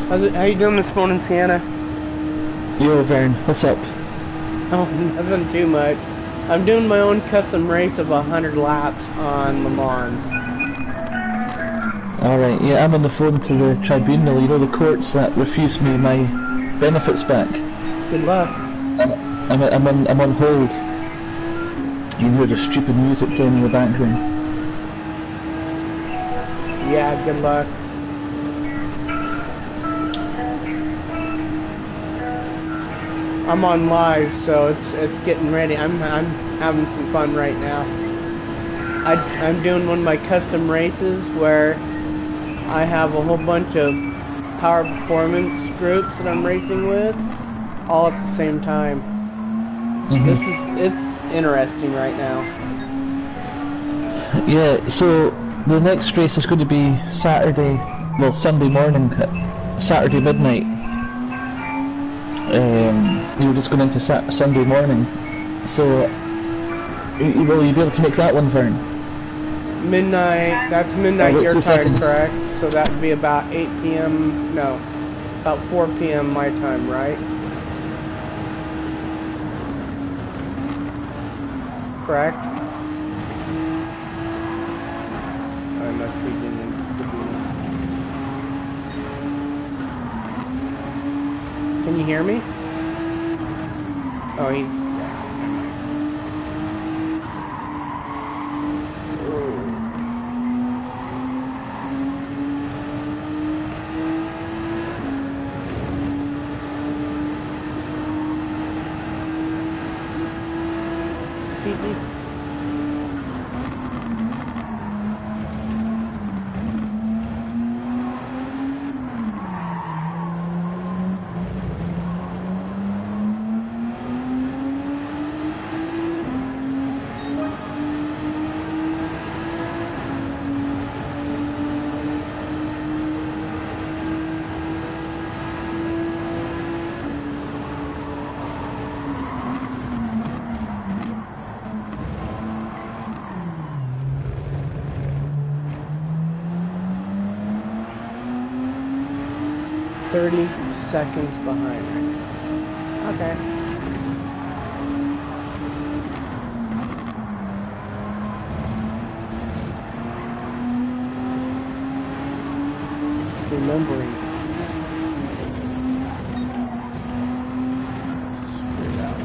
How you doing this morning, Sienna? Yo, Vern, what's up? Oh, nothing too much. I'm doing my own custom race of 100 laps on Le Mans. Alright, yeah, I'm on the phone to the tribunal, you know, the courts that refused me my benefits back. Good luck. I'm on hold. You hear the stupid music playing in the background. Yeah, good luck. I'm on live, so it's getting ready. I'm having some fun right now. I'm doing one of my custom races where I have a whole bunch of power performance groups that I'm racing with, all at the same time. It's interesting right now. Yeah, so the next race is going to be Saturday, well, Sunday morning, Saturday midnight. You were just going into Sunday morning, so will you be able to make that one, Vern? Midnight, that's midnight your time, seconds. correct? So that would be about 8 p.m., no, about 4 p.m. my time, right? Correct? I must be doing Can you hear me? Oh, he's... Easy. 30 seconds behind right now. Okay. Remembering. Screwed up.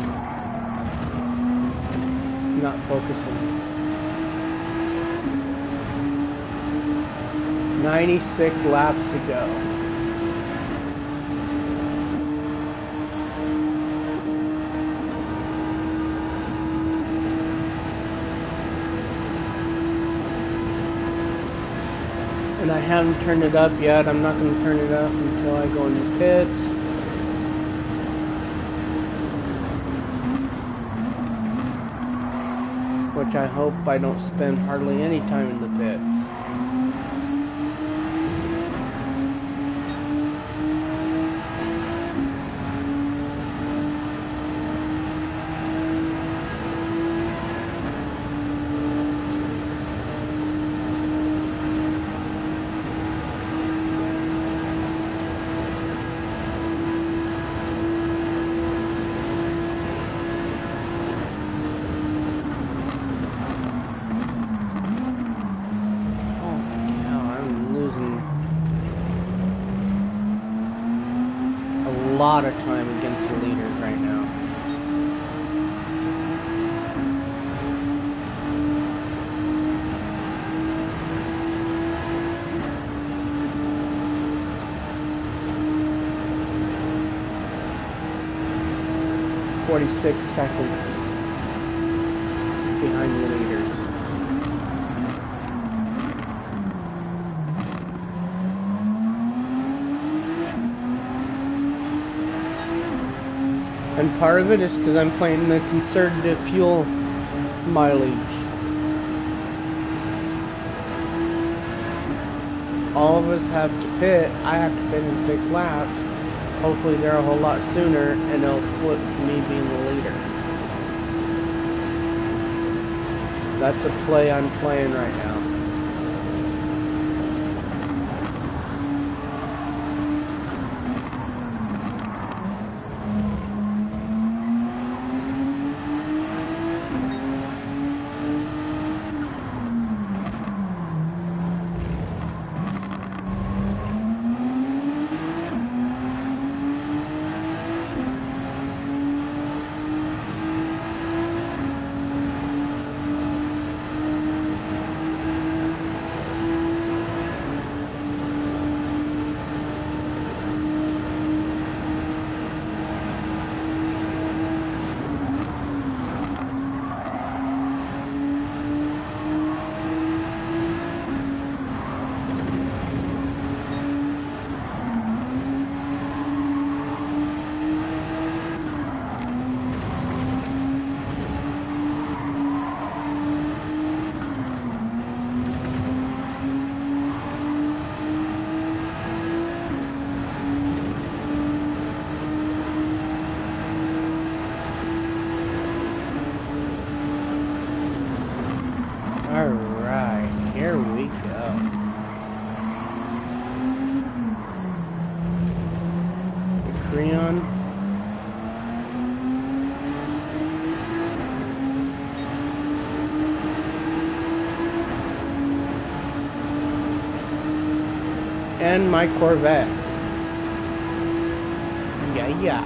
Not focusing. 96 laps to go. And I haven't turned it up yet. I'm not going to turn it up until I go in the pits. Which I hope I don't spend hardly any time in the pits. Lot of time against the leaders right now. "46 seconds behind the leaders." And part of it is because I'm playing the conservative fuel mileage. All of us have to pit. I have to pit in 6 laps. Hopefully they're a whole lot sooner and they'll flip me being the leader. That's a play I'm playing right now. Patreon. And my Corvette. Yeah.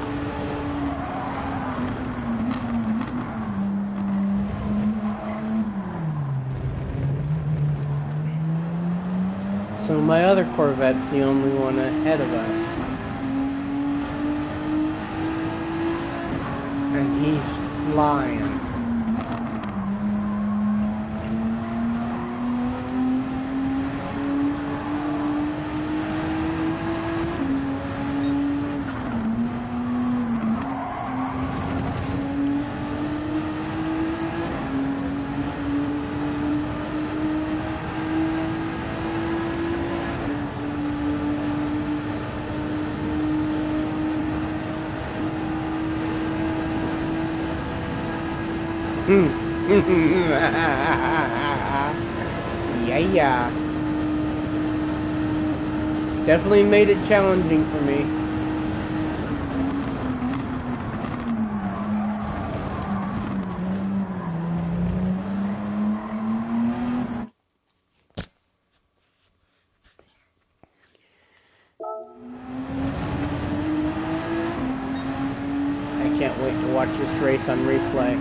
So my other Corvette's the only one ahead of us. And he's flying. Yeah. Definitely made it challenging for me. I can't wait to watch this race on replay.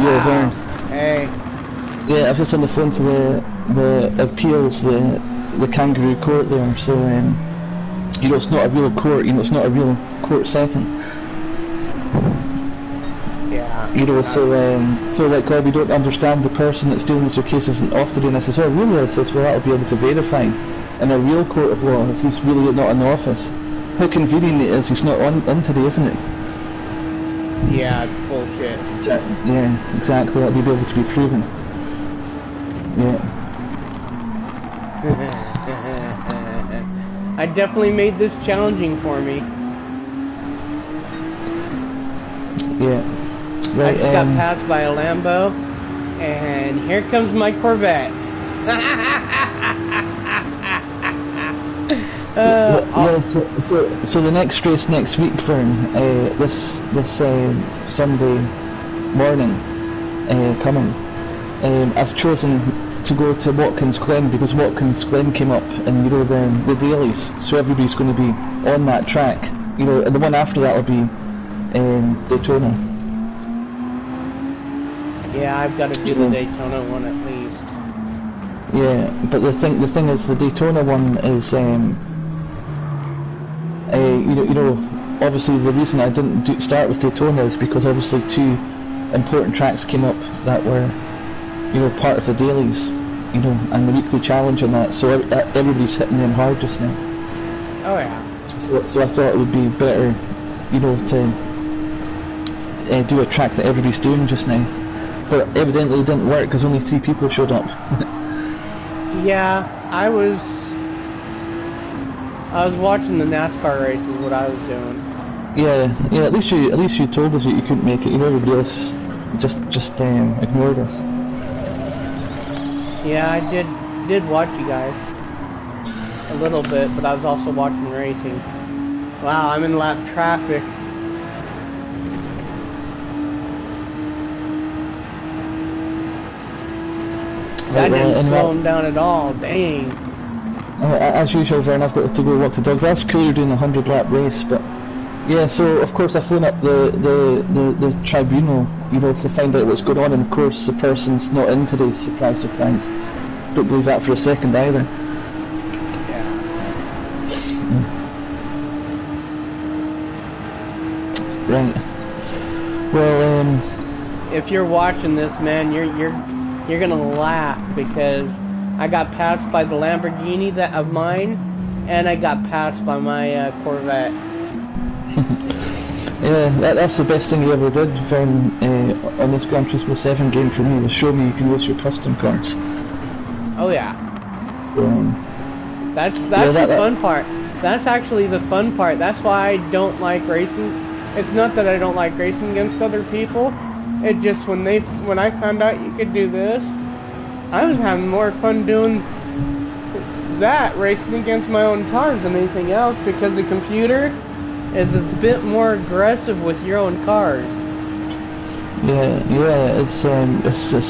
Yeah, Vern. Hey. Yeah, I've just on the phone to the appeals, the kangaroo court there, so you know it's not a real court, you know it's not a real court setting. Yeah. You know, so like, we don't understand the person that's dealing with your case isn't off today, and I says, oh really? I says, well that'll be able to verify in a real court of law if he's really not in the office. How convenient it is he's not on today, isn't it? Yeah, it's bullshit. Yeah, exactly, that'll be able to be proven. Yeah. I definitely made this challenging for me. Yeah. Right, I just got passed by a Lambo, and here comes my Corvette. Yeah, so the next race next week, Vern, this Sunday morning coming, I've chosen to go to Watkins Glen because Watkins Glen came up in, you know, the dailies, so everybody's going to be on that track, you know, and the one after that will be Daytona. Yeah, I've got to do the Daytona one at least. Yeah, but the thing is, the Daytona one is you know, obviously the reason I didn't start with Daytona is because obviously two important tracks came up that were, you know, part of the dailies, you know, and the weekly challenge and that, so everybody's hitting them hard just now. Oh yeah. So I thought it would be better, you know, to do a track that everybody's doing just now. But evidently it didn't work because only 3 people showed up. Yeah, I was watching the NASCAR races, what I was doing. Yeah. At least you told us that you couldn't make it. You know, everybody else just ignored us. Yeah, I did watch you guys a little bit, but I was also watching racing. Wow, I'm in lap traffic. That didn't slow him down at all. Dang. As usual, Vern, I've got to go walk the dog. That's cool, you're doing a 100-lap race, but yeah. So of course I phone up the tribunal, you know, to find out what's going on, and of course the person's not in today. Surprise, surprise. Don't believe that for a second either. Yeah. Right. Well, if you're watching this, man, you're gonna laugh because I got passed by the Lamborghini of mine, and I got passed by my Corvette. Yeah, that's the best thing you ever did, Vern, on this Gran Turismo 7 game for me, was show me you can use your custom cars. Oh yeah. That's the fun part. That's actually the fun part. That's why I don't like racing. It's not that I don't like racing against other people. It just when I found out you could do this, I was having more fun doing that racing against my own cars than anything else because the computer is a bit more aggressive with your own cars. Yeah, it's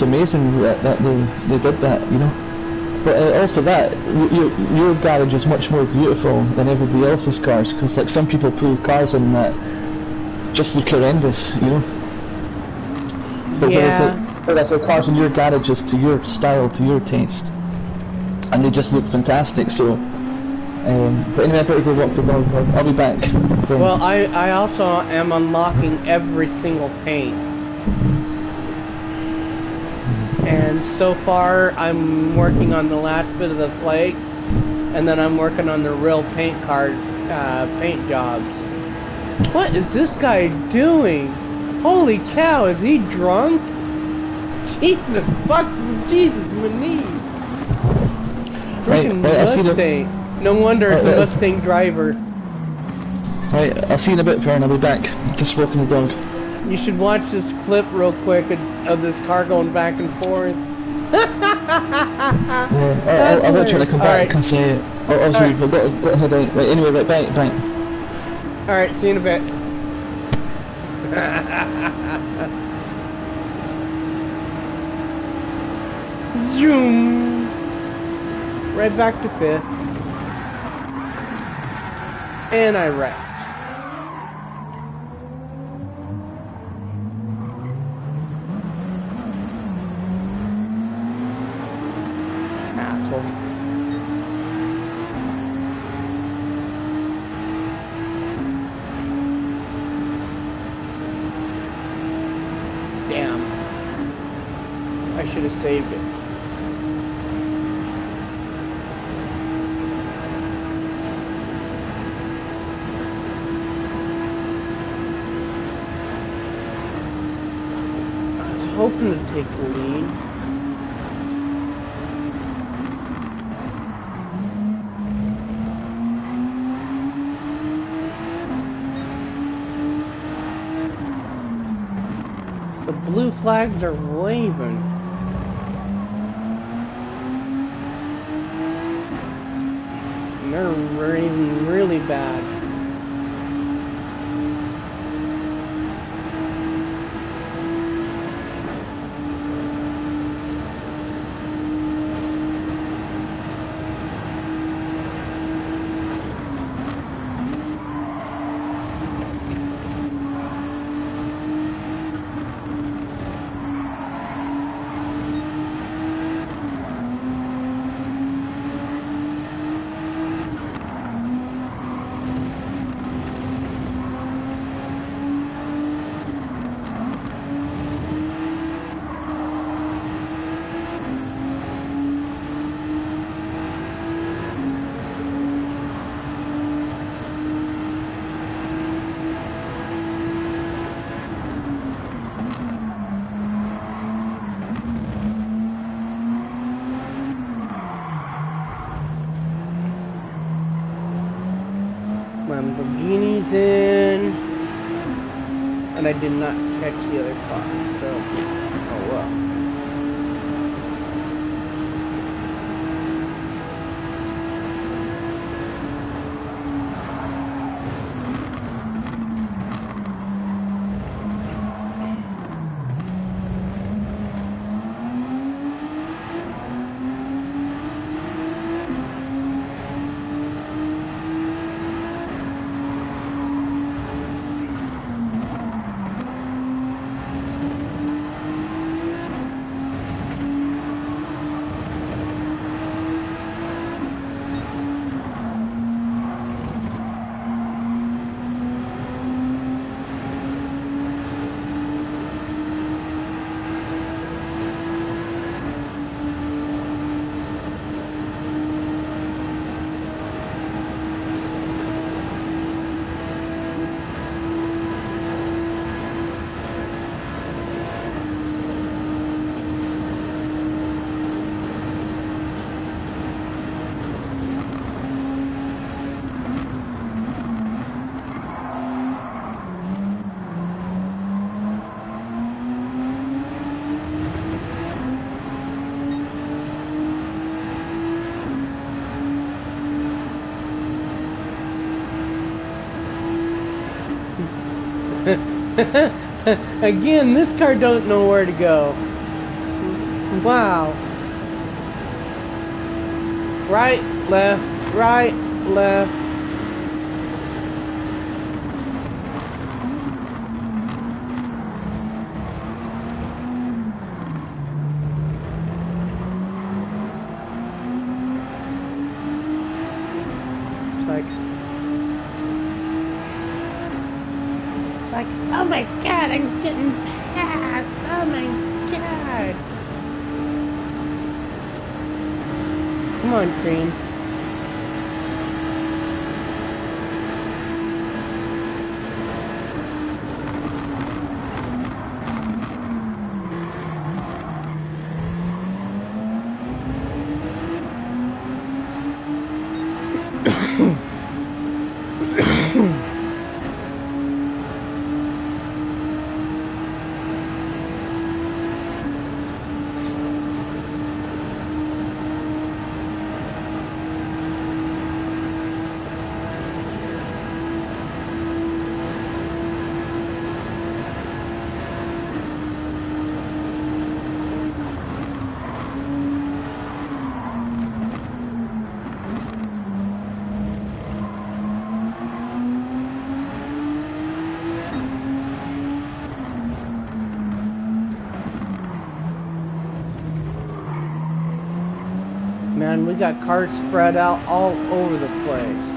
amazing that they did that, you know. But also that your garage is much more beautiful than everybody else's cars, because like some people pull cars in that just look horrendous, you know. But whereas the cars in your garage is to your style, to your taste, and they just look fantastic. So, but anyway, I better go walk the dog. I'll be back. So, well, I also am unlocking every single paint. And so far, I'm working on the last bit of the flakes, and then I'm working on the real paint paint jobs. What is this guy doing? Holy cow, is he drunk? Jesus my knees. Freaking Mustang. No wonder it's a Mustang driver. Right, I'll see you in a bit, Fern. I'll be back. Just walking the dog. You should watch this clip real quick of this car going back and forth. Yeah, I will try to come back and say, obviously we've got to head out. Right, anyway, right, bye. Alright, see you in a bit. Zoom! Right back to 5th. And I wrecked. Damn. I should have saved it. I was hoping to take the lead. The blue flags are waving. And they're waving really bad. Lamborghini's in, and I did not catch the other car, so, oh well. Again, this car don't know where to go. Wow. Right, left, right, left. It's like, oh my god, I'm getting passed. Oh my god. Come on, Cream. Man, we got cars spread out all over the place.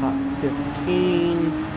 Top 15.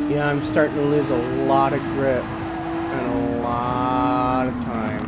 Yeah, I'm starting to lose a lot of grip and a lot of time.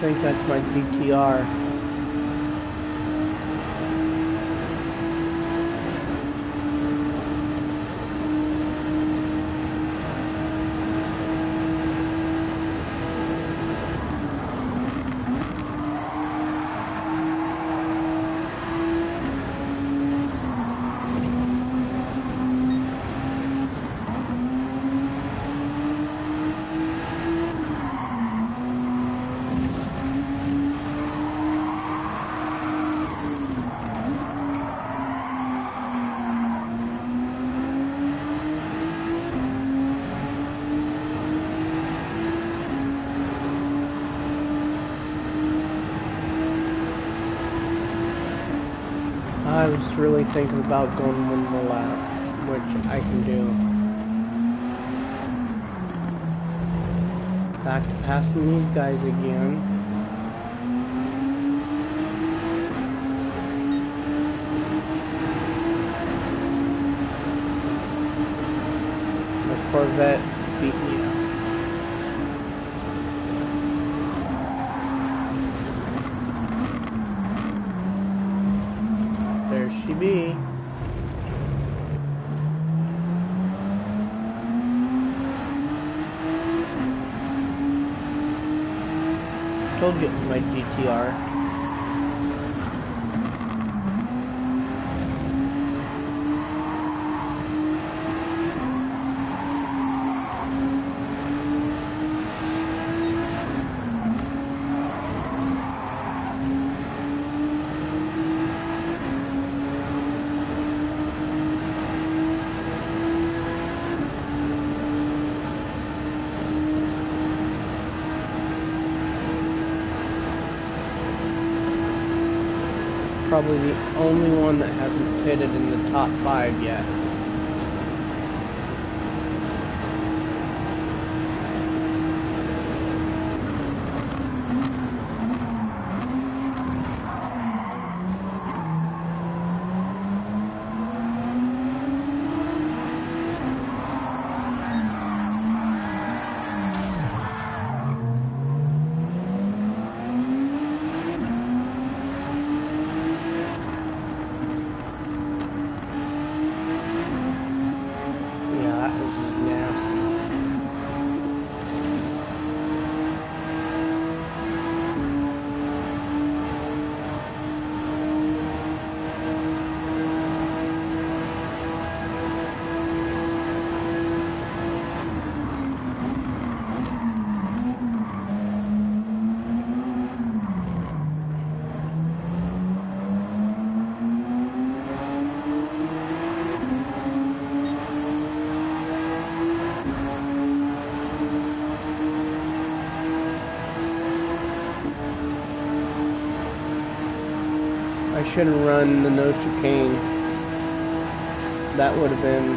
think that's my GTR. I was really thinking about going one more lap, which I can do. Back to passing these guys again. My Corvette beat me up. There she be. Told you it's my GTR. Probably the only one that hasn't pitted in the top 5 yet. I should have run the no chicane. That would have been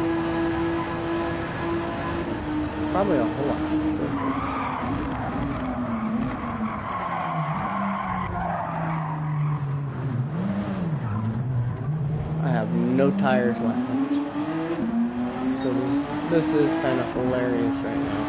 probably a whole lot quicker. I have no tires left. So this is kind of hilarious right now.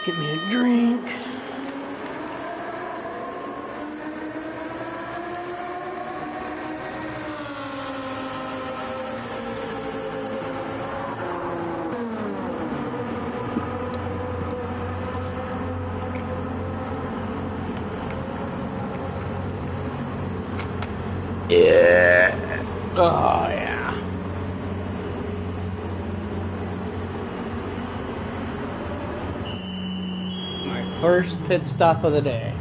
Get me a drink. Yeah. Oh, yeah. My first pit stop of the day.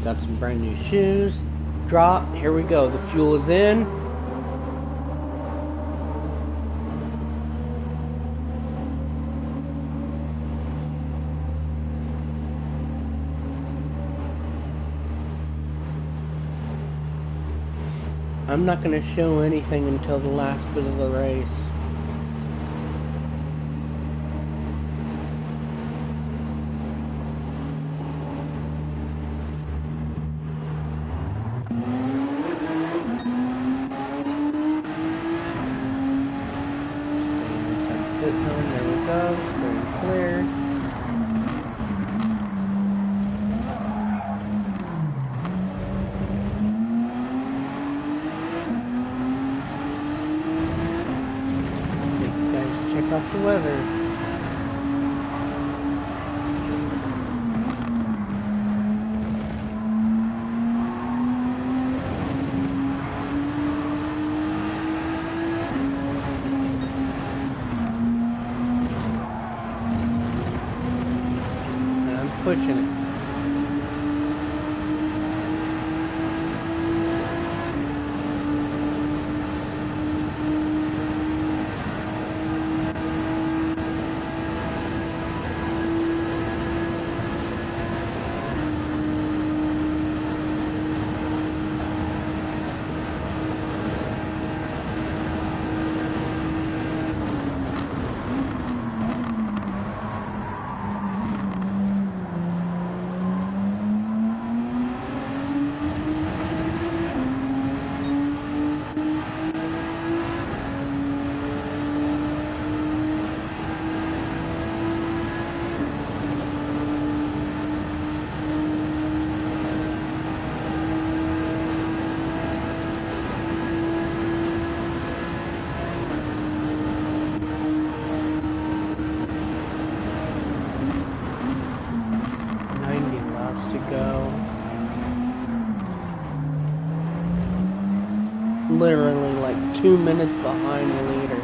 Got some brand new shoes. Drop. Here we go. The fuel is in. I'm not going to show anything until the last bit of the race. Pit zone, there we go. Very clear. Check out the weather. And I'm pushing it. To go. Literally like 2 minutes behind the leader.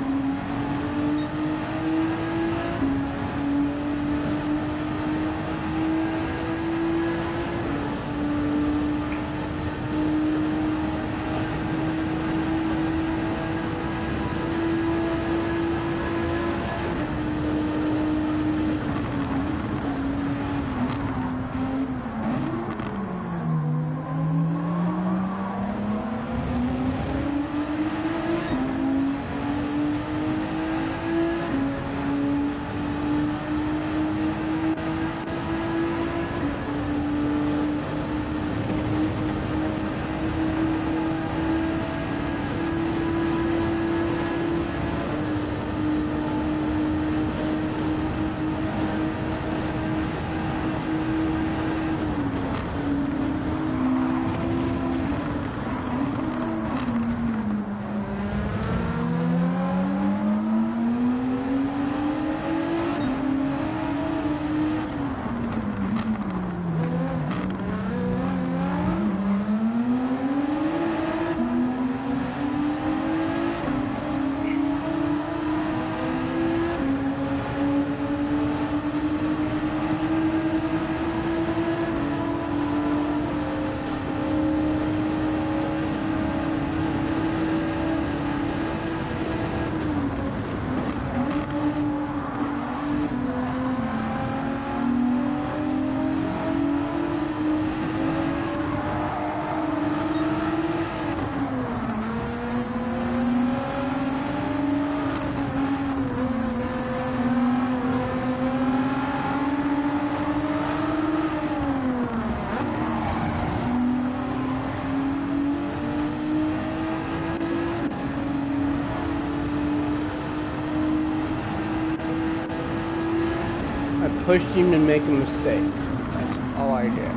pushed him to make a mistake. That's all I did.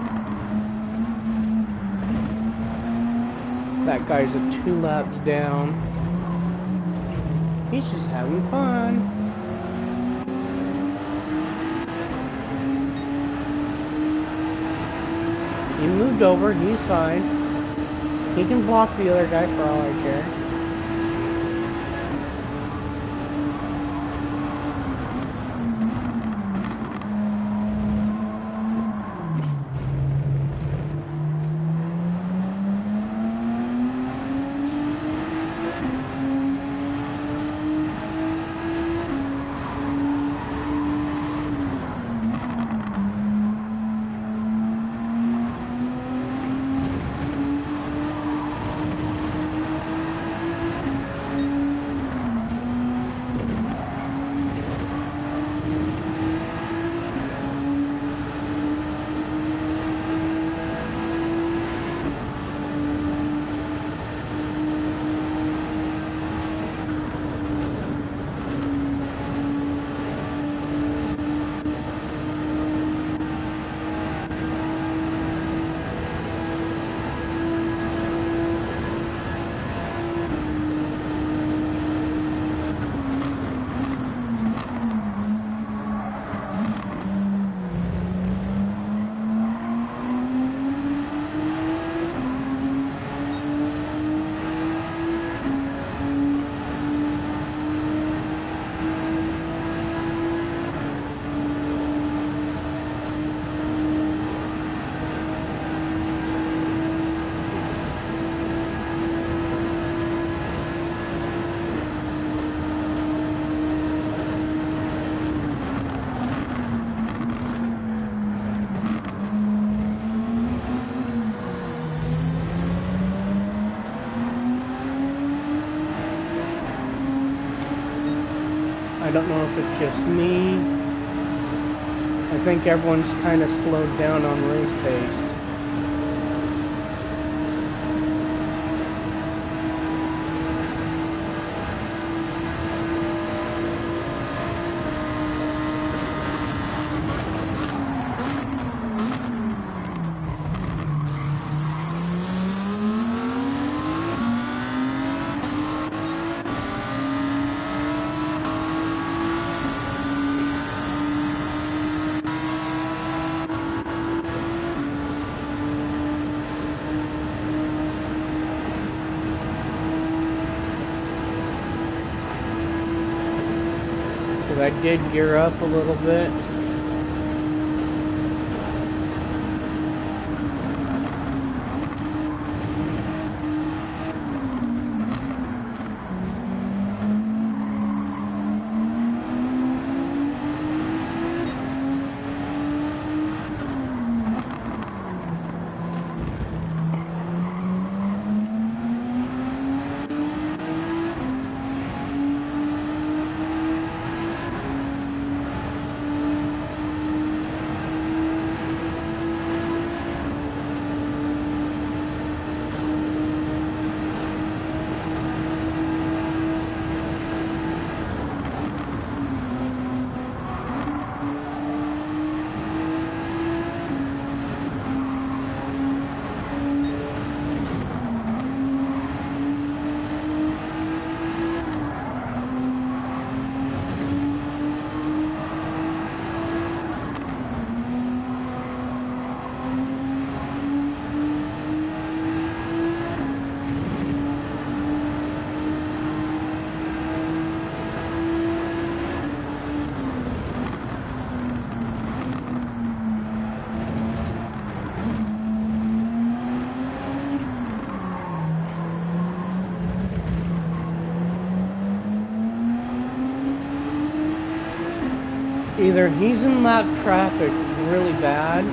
That guy's a 2 laps down. He's just having fun. He moved over, he's fine. He can block the other guy for all I care. I don't know if it's just me. I think everyone's kind of slowed down on race pace. I did gear up a little bit. Either he's in that traffic really bad,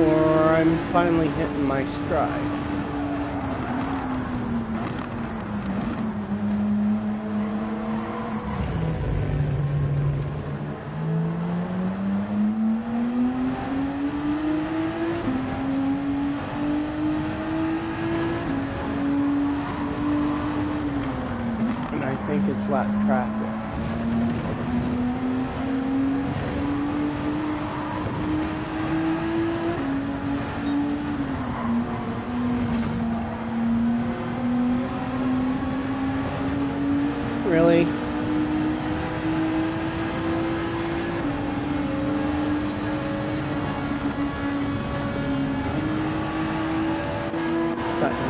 or I'm finally hitting my stride. I think it's lap traffic.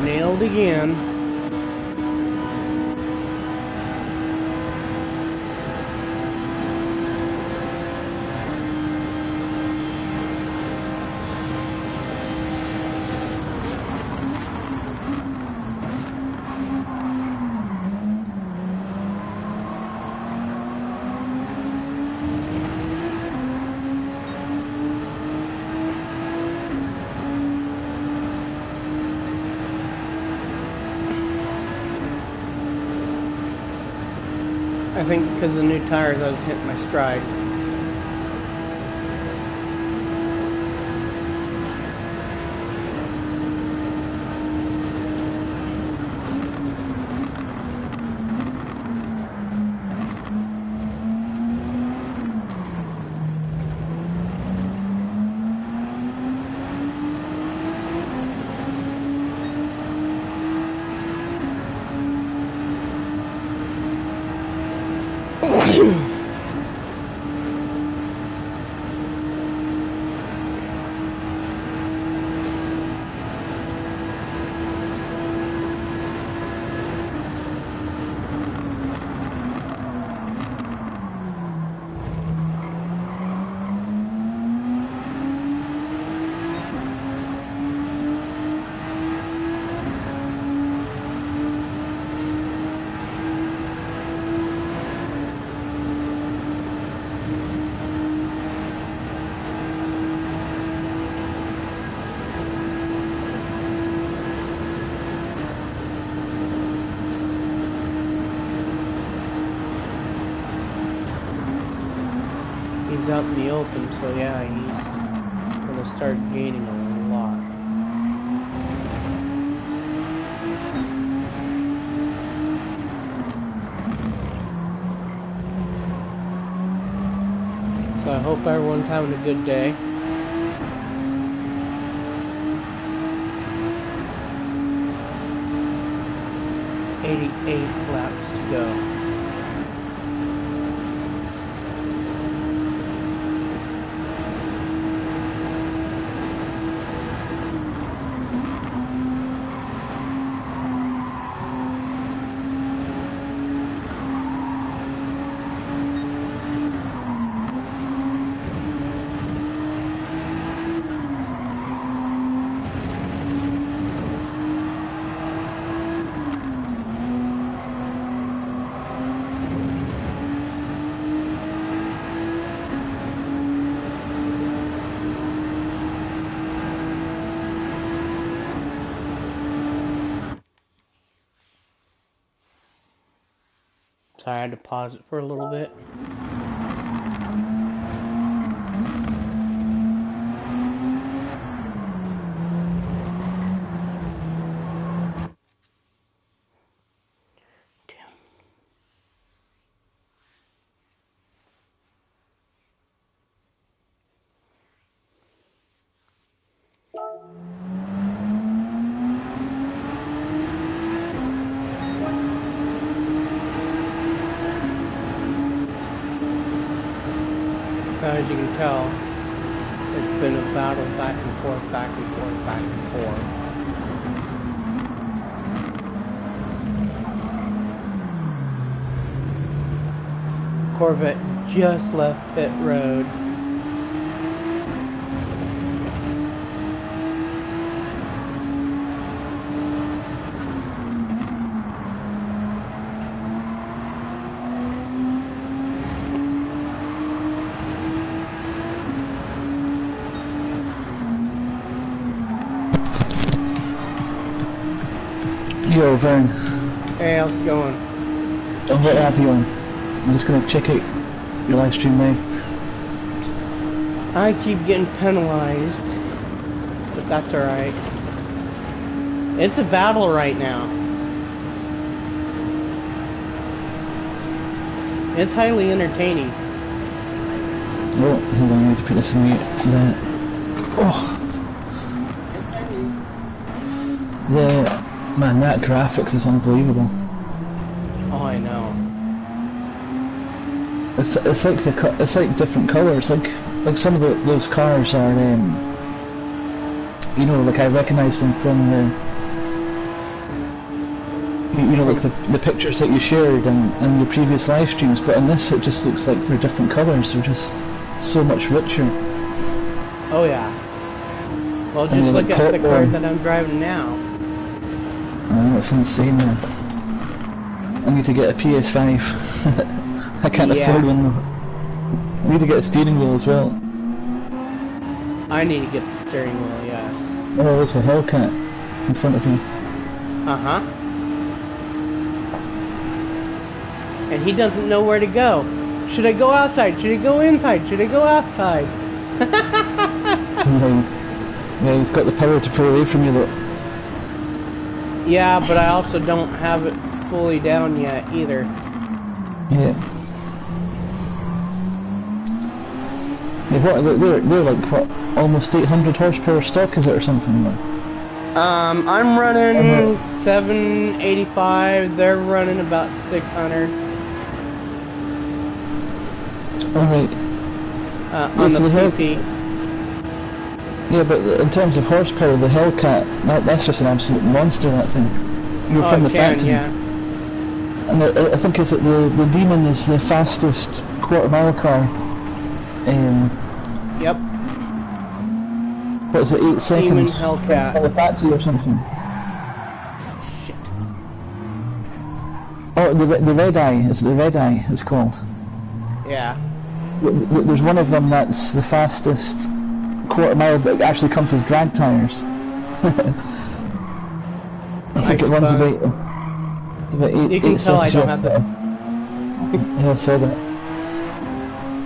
Nailed again. I think because of the new tires, I was hitting my stride. He's out in the open, so yeah, he's gonna start gaining a lot. So I hope everyone's having a good day. $88 laps to go. So I had to pause it for a little bit. So as you can tell, it's been a battle back and forth, back and forth, back and forth. Corvette just left pit road. Yo, Vern. Hey, how's it going? I'm very happy on. I'm just gonna check out your live stream now. I keep getting penalized, but that's alright. It's a battle right now. It's highly entertaining. Well, hold on, I need to put this in mute. Man, that graphics is unbelievable. Oh, I know. It's like different colours. Like some of those cars are, you know, like I recognise them from You know, like the pictures that you shared in your previous live streams, but in this it just looks like they're different colours. They're just so much richer. Oh yeah. Well, And just they're look like at the car popcorn. that I'm driving now. Oh, that's insane, man. I need to get a Ps5. I can't Yeah. afford one though. I need to get a steering wheel as well. I need to get the steering wheel, yes. Oh, there's a Hellcat in front of me. Uh-huh. And he doesn't know where to go. Should I go outside? Should I go inside? Should I go outside? Yeah, he's got the power to pull away from you though. Yeah, but I also don't have it fully down yet either. Yeah. Yeah, what, they're like, what, almost 800 horsepower stock, is it, or something? I'm running 785, they're running about 600. Alright. On the PP. Yeah, but in terms of horsepower, the Hellcat, that's just an absolute monster, that thing. You're from the factory. Yeah. And I think it's that the Demon is the fastest quarter-mile car. Yep. What is it, 8 seconds? Demon Hellcat. From the factory or something. Shit. Oh, the Red Eye, it's the Red Eye, it's called. Yeah. There's one of them that's the fastest quarter mile, but it actually comes with drag tyres. I think it runs about 8 You can tell I don't have the... Yeah, I saw that.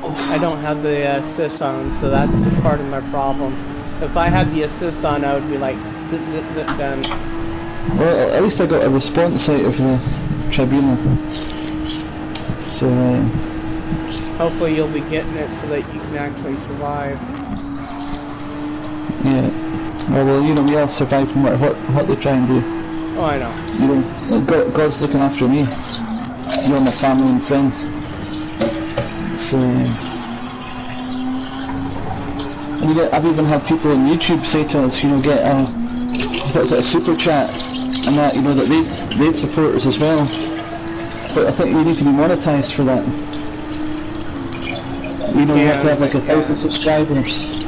I don't have the assist on, so that's part of my problem. If I had the assist on, I would be like, zip, zip, zip, done. Well, at least I got a response out of the tribunal. So, hopefully you'll be getting it so that you can actually survive. yeah. Well, you know, we all survive no matter what they try and do. Oh, I know. You know, God's looking after me. You're my family and friends. So, and I've even had people on YouTube say to us, you know, get a super chat, and that, you know, that they'd support us as well. But I think we need to be monetized for that. You know, we have to have like 1,000 subscribers.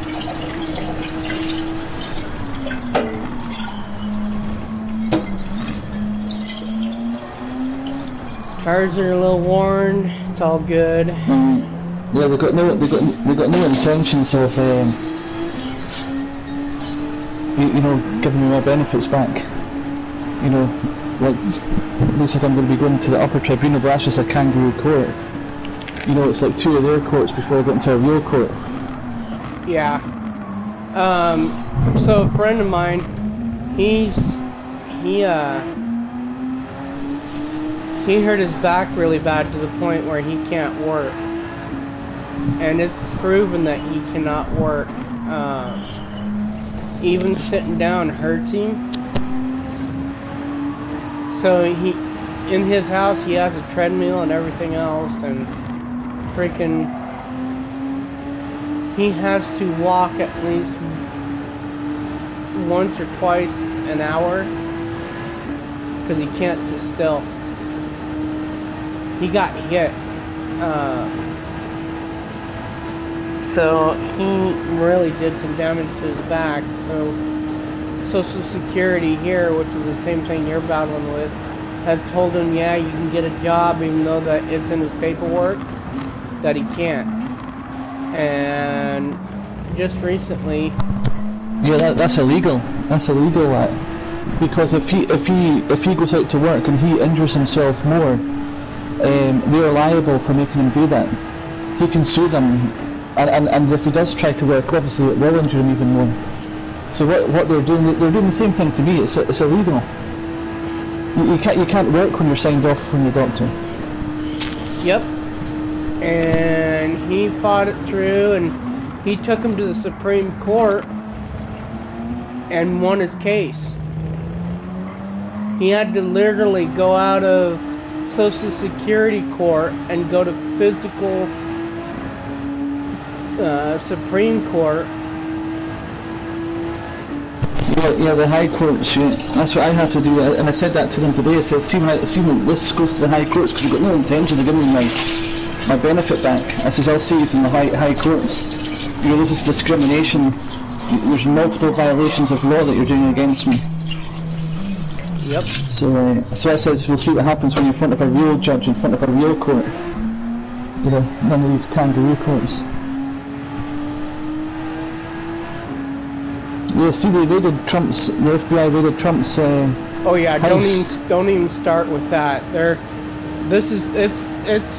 Tires are a little worn. It's all good. Yeah, they got no intentions of you know, giving me my benefits back. You know, like, looks like I'm going to be going to the upper tribunal, but that's just a kangaroo court. You know, it's like 2 of their courts before I get into a real court. Yeah. So a friend of mine, he hurt his back really bad to the point where he can't work. And it's proven that he cannot work. Even sitting down hurts him. So in his house he has a treadmill and everything else, and freaking he has to walk at least once or twice an hour because he can't sit still. He got hit, so he really did some damage to his back. So Social Security here, which is the same thing you're battling with, has told him, yeah, you can get a job, even though that it's in his paperwork that he can't. And just recently, yeah, that's illegal. That's illegal, because if he goes out to work and he injures himself more, they're liable for making him do that. He can sue them, and if he does try to work, obviously it will injure him even more. So what they're doing the same thing to me. It's illegal. You can't work when you're signed off from the doctor. Yep. And he fought it through, and he took him to the Supreme Court and won his case. He had to literally go out of Social Security court and go to physical Supreme Court Well, yeah, the High Courts, yeah, that's what I have to do, and I said that to them today. I said, see when this goes to the High Courts, because I've got no intentions of giving me my benefit back. I says, I'll see you in the High Courts. You know, this is discrimination. There's multiple violations of law that you're doing against me. Yep. So I says, we'll see what happens when you're in front of a real judge, in front of a real court. You know, none of these kangaroo courts. Yeah, see, the FBI raided Trump's oh yeah, house. don't even start with that. It's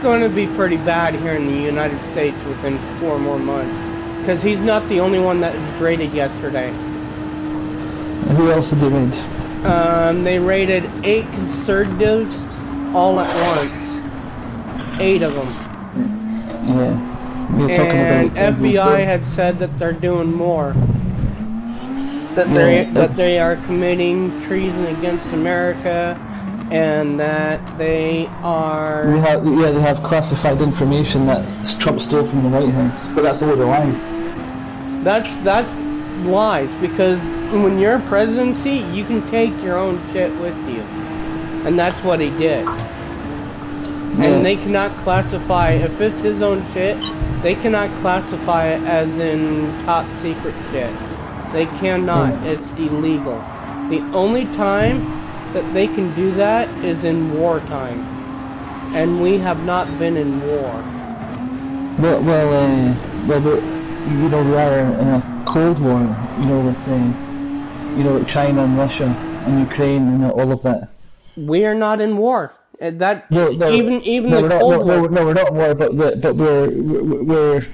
going to be pretty bad here in the United States within 4 more months, because he's not the only one that was raided yesterday. And who else did they raid? They raided 8 conservatives all at once. 8 of them. Yeah. We were talking and about FBI had said that they're doing more. That they are committing treason against America, and that they are. They have classified information that Trump stole from the White House, but that's all the lies. That's lies, because when you're in presidency, you can take your own shit with you, and that's what he did. Yeah. And they cannot classify, if it's his own shit, they cannot classify it as in top secret shit. They cannot. It's illegal. The only time that they can do that is in wartime, and we have not been in war. Well, you know, we are in a Cold War. You know, with China and Russia and Ukraine and all of that. We are not in war. Even the Cold War. No, we're not in war. But we're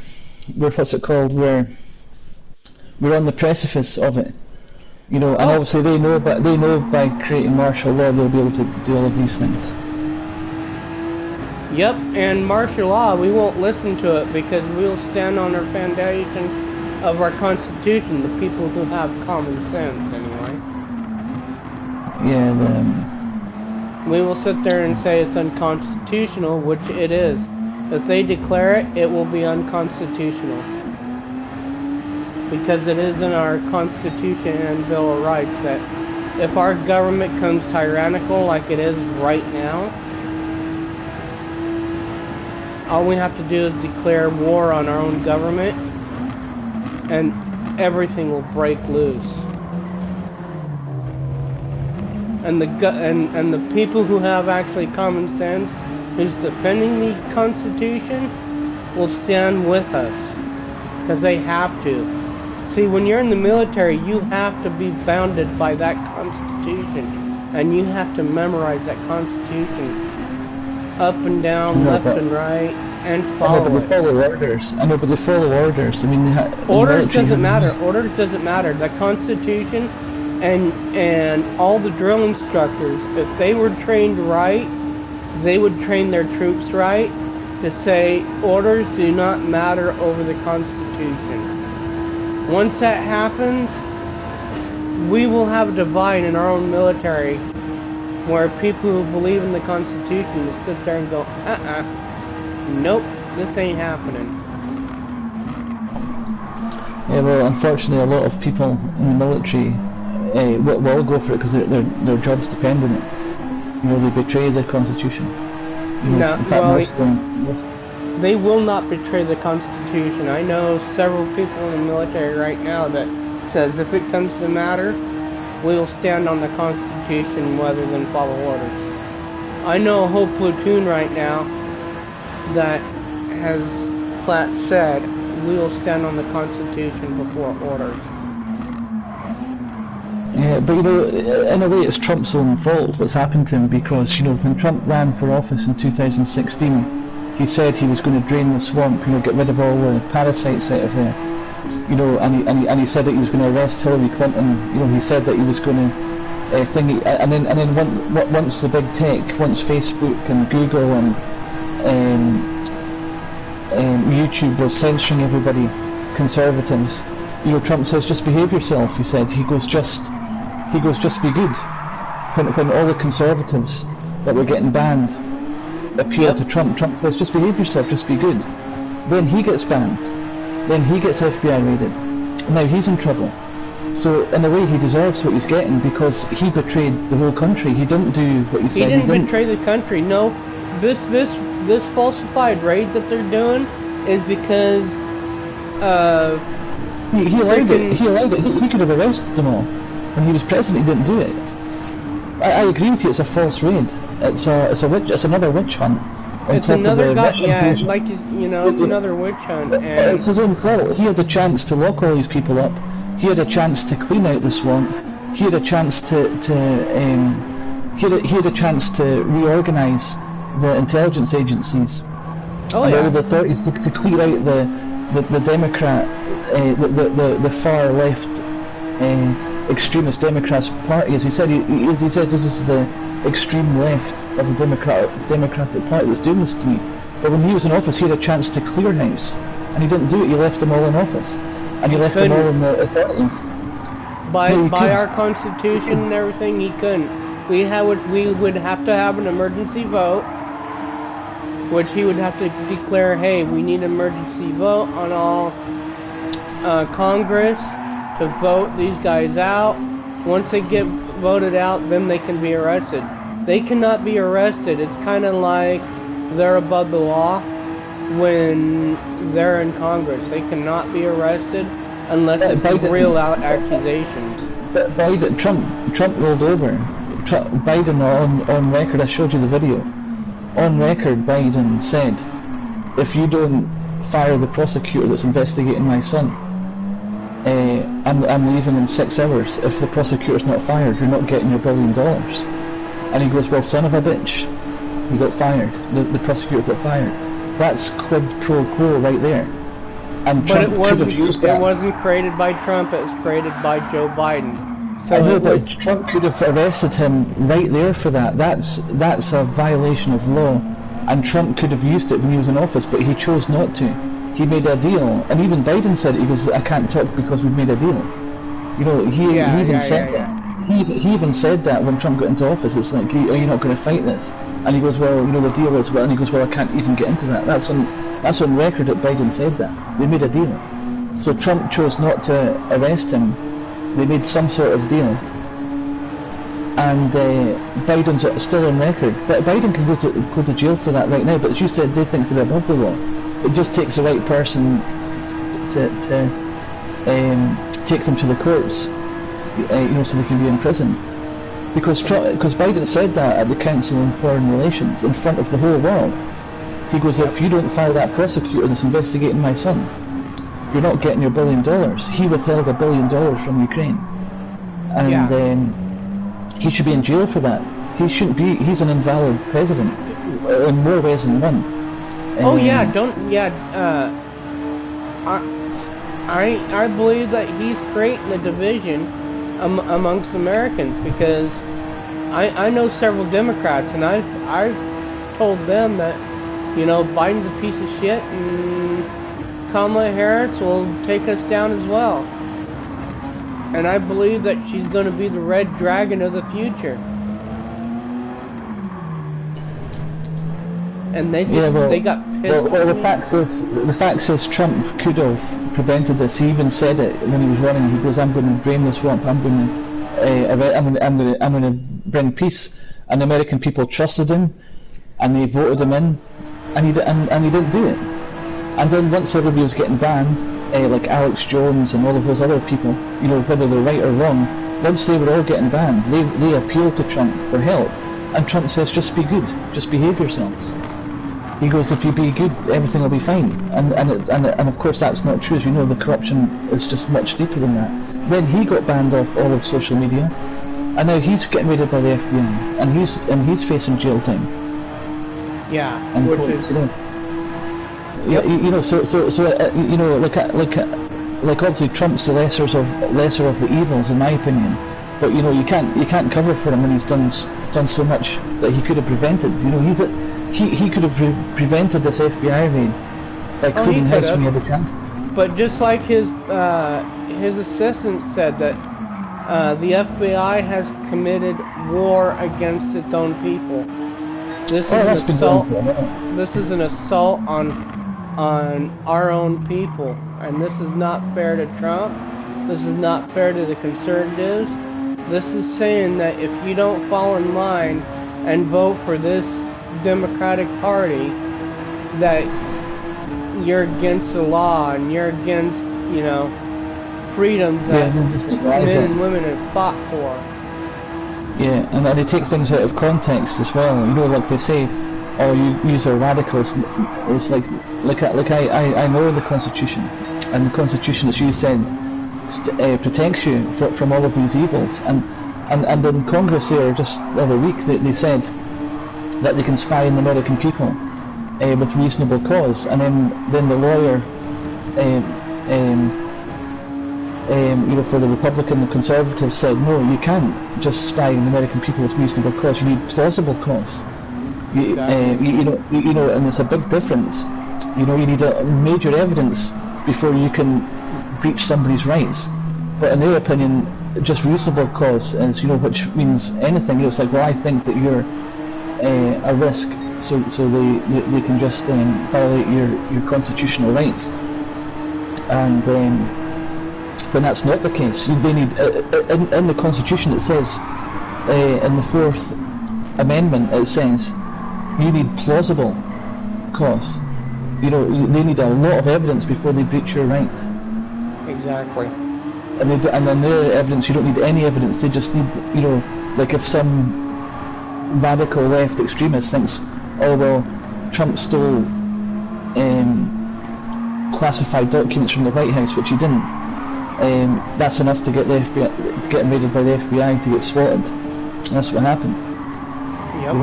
what's it called? We're on the precipice of it, you know, and obviously they know by creating martial law they'll be able to do all of these things. Yep, and martial law, we won't listen to it because we'll stand on our foundation of our Constitution, the people who have common sense, anyway. Yeah, we will sit there and say it's unconstitutional, which it is. If they declare it, it will be unconstitutional. Because it is in our Constitution and Bill of Rights that if our government becomes tyrannical like it is right now, all we have to do is declare war on our own government and everything will break loose. And the people who have actually common sense, who's defending the Constitution, will stand with us. Because they have to. See, when you're in the military, you have to be bounded by that Constitution, and you have to memorize that Constitution up and down, left and right, and follow it. They follow orders. I know, but they follow orders. I mean, orders doesn't matter. Orders doesn't matter. The Constitution and all the drill instructors, if they were trained right, they would train their troops right to say orders do not matter over the Constitution. Once that happens, we will have a divide in our own military where people who believe in the Constitution will sit there and go, nope, this ain't happening. Yeah, well, unfortunately, a lot of people in the military will go for it because their jobs depend on it. You know, they betray the Constitution. You know, in fact, they will not betray the Constitution. I know several people in the military right now that says if it comes to matter, we will stand on the Constitution rather than follow orders. I know a whole platoon right now that has flat said we will stand on the Constitution before orders. Yeah, but you know, in a way it's Trump's own fault what's happened to him, because, you know, when Trump ran for office in 2016, he said he was going to drain the swamp, you know, get rid of all the parasites out of there, you know, and he said that he was going to arrest Hillary Clinton. You know, he said that he was going to and then once the big tech, once Facebook and Google and YouTube was censoring everybody, conservatives, you know, Trump says just behave yourself. He said he goes just be good. When all the conservatives that were getting banned appeal to Trump, Trump says just behave yourself, just be good. Then he gets banned. Then he gets FBI raided. Now he's in trouble. So in a way, he deserves what he's getting because he betrayed the whole country. He didn't do what he said. He didn't betray the country. No, this falsified raid that they're doing is because he allowed it. He allowed it. He could have arrested them all. When he was president, he didn't do it. I agree with you. It's a false raid. It's a witch. It's another witch hunt. It's another like you know, it's another witch hunt. And it's his own fault. He had the chance to lock all these people up. He had a chance to clean out the swamp. He had a chance to reorganise the intelligence agencies and all the authorities to clear out the Democrat, the far left extremist Democrats party. As he said, this is the extreme left of the Democratic Party that's doing this to me. But when he was in office, he had a chance to clear house, and he didn't do it. He left them all in office, and he left them all in the authorities. By our Constitution and everything, he couldn't. We would have to have an emergency vote, which he would have to declare, hey, we need an emergency vote on all Congress to vote these guys out. Once they get voted out, then they can be arrested. They cannot be arrested. It's kind of like they're above the law when they're in Congress. They cannot be arrested unless it's real out accusations. But Biden, Trump rolled over. Biden on record, I showed you the video. On record, Biden said, if you don't fire the prosecutor that's investigating my son, I'm leaving in 6 hours. If the prosecutor's not fired, you're not getting your $1 billion. And he goes, well, son of a bitch, he got fired. The prosecutor got fired. That's quid pro quo right there. And but Trump could have used that. It wasn't created by Trump, it was created by Joe Biden. So I know, but Trump could have arrested him right there for that. That's a violation of law. And Trump could have used it when he was in office, but he chose not to. He made a deal, and even Biden said it. He goes, I can't talk because we've made a deal. You know, he even said that. He even said that when Trump got into office. It's like, are you not going to fight this? And he goes, well, you know, the deal is, well, and he goes, well, I can't even get into that. That's on record that Biden said that. They made a deal. So Trump chose not to arrest him. They made some sort of deal. And Biden's still on record. But Biden can go to jail for that right now, but as you said, they think they're above the law. It just takes the right person to take them to the courts, you know, so they can be imprisoned. Because Biden said that at the Council on Foreign Relations in front of the whole world. He goes, if you don't fire that prosecutor that's investigating my son, you're not getting your $1 billion. He withheld $1 billion from Ukraine, and he should be in jail for that. He shouldn't be. He's an invalid president in more ways than one. I believe that he's creating a division amongst Americans, because I know several Democrats, and I've told them that, you know, Biden's a piece of shit and Kamala Harris will take us down as well. And I believe that she's going to be the red dragon of the future. And they got pissed. Well, the fact is, Trump could have prevented this. He even said it when he was running. He goes, "I'm going to drain the swamp. I'm going to bring peace." And the American people trusted him, and they voted him in, and he didn't do it. And then once everybody was getting banned, like Alex Jones and all of those other people, you know, whether they're right or wrong, once they were all getting banned, they appealed to Trump for help, and Trump says, "Just be good, just behave yourselves." He goes, if you be good, everything will be fine. And of course that's not true. As you know, the corruption is just much deeper than that. Then he got banned off all of social media, and now he's getting raided by the FBI, and he's facing jail time. Yeah, and which is, you know, you know, like obviously Trump's the lesser of the evils, in my opinion. But you know, you can't cover for him when he's done so much that he could have prevented. You know, he could have prevented this FBI raid by cleaning house when he had the chance. But just like his assistant said that the FBI has committed war against its own people. This is an assault. This is an assault on our own people, and this is not fair to Trump. This is not fair to the conservatives. This is saying that if you don't fall in line and vote for this Democratic Party, that you're against the law and you're against, you know, freedoms that men and women have fought for. Yeah, and they take things out of context as well. You know, like they say, "Oh, you are radicals." It's like I know the Constitution, and the Constitution, as you said, protects you from all of these evils. And in Congress there, just the other week, they said that they can spy on the American people with reasonable cause, and then the lawyer, you know, for the Republican and Conservative said, no, you can't just spy on the American people with reasonable cause. You need plausible cause. Exactly. You know, and it's a big difference. You know, you need a major evidence before you can breach somebody's rights. But in their opinion, just reasonable cause is, you know, which means anything. You know, it's like, well, I think that you're a risk, so they can just violate your constitutional rights. And when that's not the case, they need in the Constitution it says in the 4th Amendment it says you need plausible cause. You know, they need a lot of evidence before they breach your rights. Exactly. And then their evidence, you don't need any evidence. They just need, you know, like if some radical left extremist thinks, oh well, Trump stole classified documents from the White House, which he didn't. That's enough to get the FBI, to get him raided by the FBI, to get swatted. And that's what happened. Yep.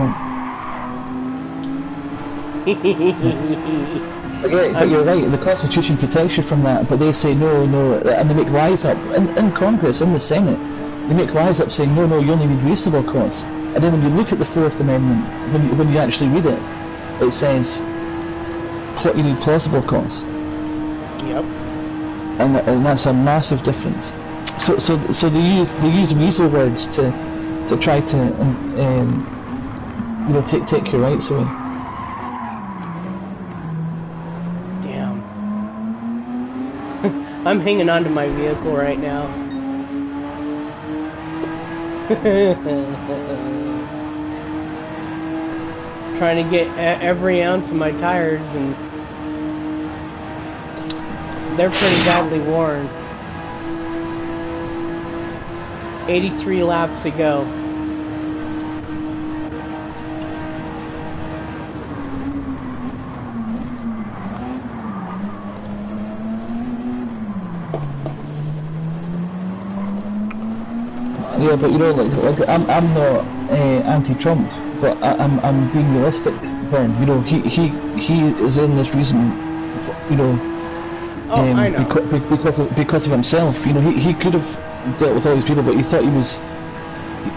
But you're right, the Constitution protects you from that, but they say no, and they make lies up. In Congress, in the Senate, they make lies up saying, no, you only need reasonable cause. And then when you look at the 4th Amendment, when you actually read it, it says you need plausible cause. Yep. And that's a massive difference. So they use weasel words to try to you know, take your rights away. Damn. I'm hanging on to my vehicle right now. Trying to get every ounce of my tires, and they're pretty badly worn. 83 laps to go. Yeah, but you know, like I'm not anti-Trump, but I'm being realistic. Vern, you know, he is in this reason, you know. I know. Because of himself, you know, he could have dealt with all these people, but he thought he was,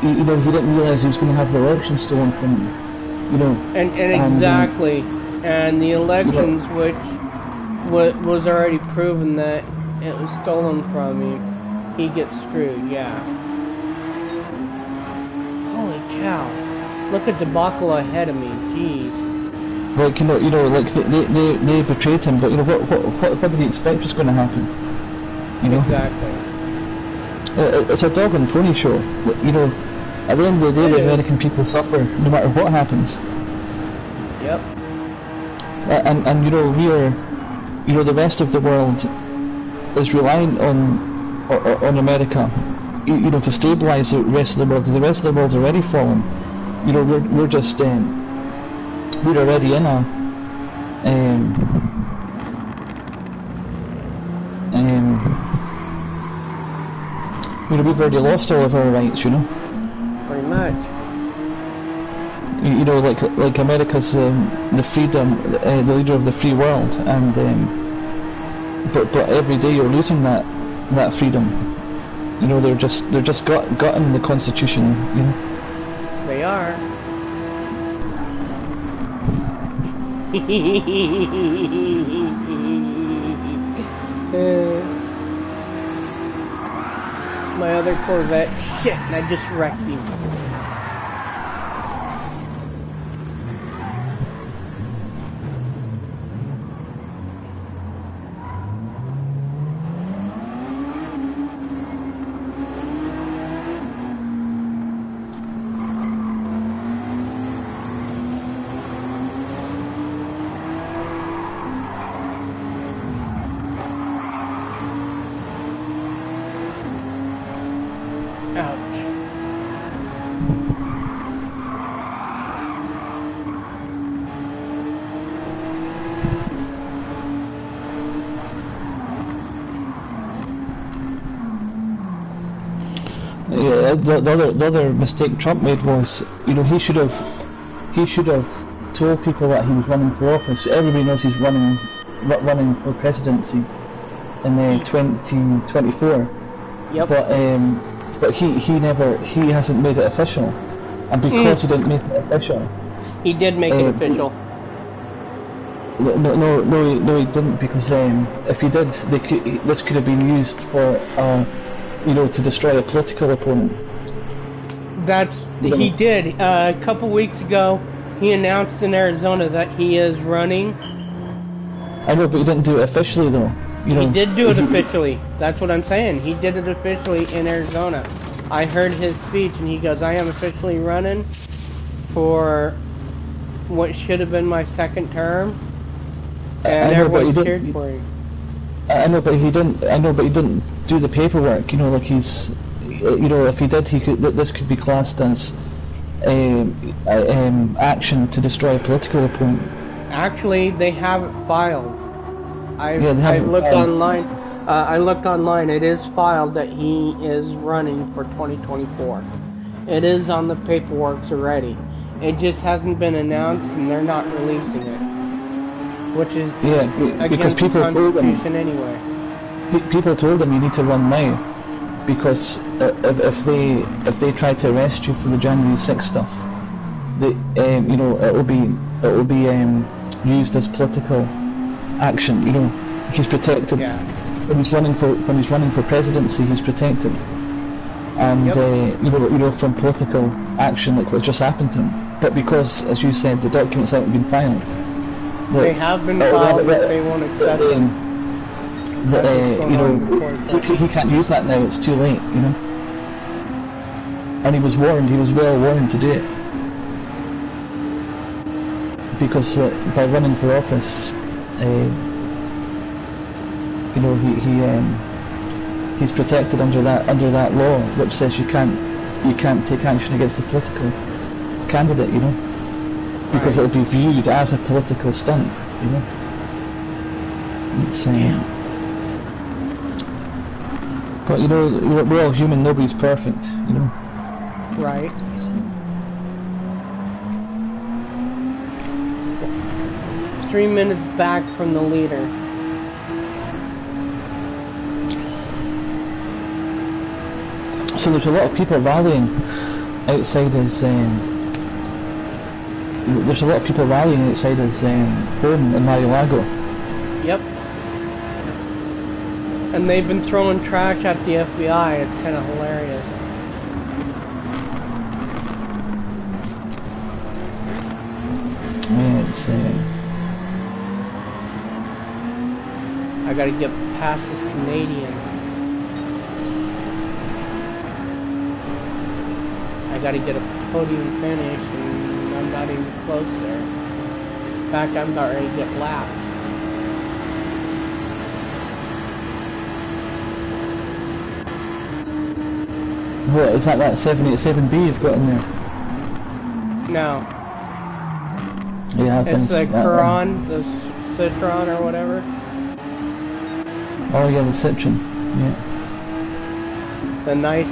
you know, he didn't realise he was going to have the election stolen from him, you know. And exactly, and the elections, you know, which was already proven that it was stolen from him, he gets screwed. Yeah. Holy cow! Look at the debacle ahead of me. Jeez. Like you know, like they betrayed him, but you know what did he expect was going to happen? You know. Exactly. It's a dog and pony show. You know, at the end of the day, the American people suffer no matter what happens. Yep. And you know, we are, you know, the rest of the world is relying on America, you know, to stabilise the rest of the world, because the rest of the world's already fallen. You know, we're just we're already in a you know, we've already lost all of our rights, you know. Pretty much. You know, like America's the freedom, the leader of the free world, and but every day you're losing that freedom. You know, they're just gutting the Constitution, you know. They are. My other Corvette, shit, and I just wrecked him. Yeah, the other mistake Trump made was, you know, he should have told people that he was running for office. Everybody knows he's running for presidency in 2024. Yep. But he hasn't made it official, and because he didn't make it official, He did make it official. No, he didn't, because if he did, this could have been used for, you know, to destroy a political opponent. He did. A couple weeks ago, he announced in Arizona that he is running. I know, but he didn't do it officially, though. You know, he did do it officially. That's what I'm saying. He did it officially in Arizona. I heard his speech, and he goes, "I am officially running for what should have been my second term," and everyone cheered for him. I know, but he didn't do the paperwork. You know, like he's, you know, if he did, this could be classed as action to destroy a political opponent. Actually, they have it filed. I looked online. I looked online. It is filed that he is running for 2024. It is on the paperwork already. It just hasn't been announced, and they're not releasing it, which is against the Constitution anyway. People told him you need to run now, because if they try to arrest you for the January 6th stuff, you know, it will be used as political action. You know, he's protected. Yeah. When he's running for presidency, he's protected, and you know, from political action like what just happened to him. But because, as you said, the documents haven't been filed. They have been filed, but they won't accept them. You know, he can't use that now. It's too late. You know, and he was warned. He was well warned to do it, because by running for office, you know, he's protected under that law, which says you can't take action against a political candidate, you know, because it'll be viewed as a political stunt, you know. It's, but you know, we're all human. Nobody's perfect, you know. Right. 3 minutes back from the leader. So there's a lot of people rallying outside his. There's a lot of people rallying outside his home in Mar-a-Lago. Yep. And they've been throwing trash at the FBI. It's kind of hilarious. Yeah, it's. I gotta get past this Canadian. I gotta get a podium finish, and I'm not even close there. In fact, I'm about ready to get lapped. What is that? That 787B you've got in there? No. Yeah, I think it's the Quran, the Citron or whatever. Oh yeah, the Citron. Yeah. The nice,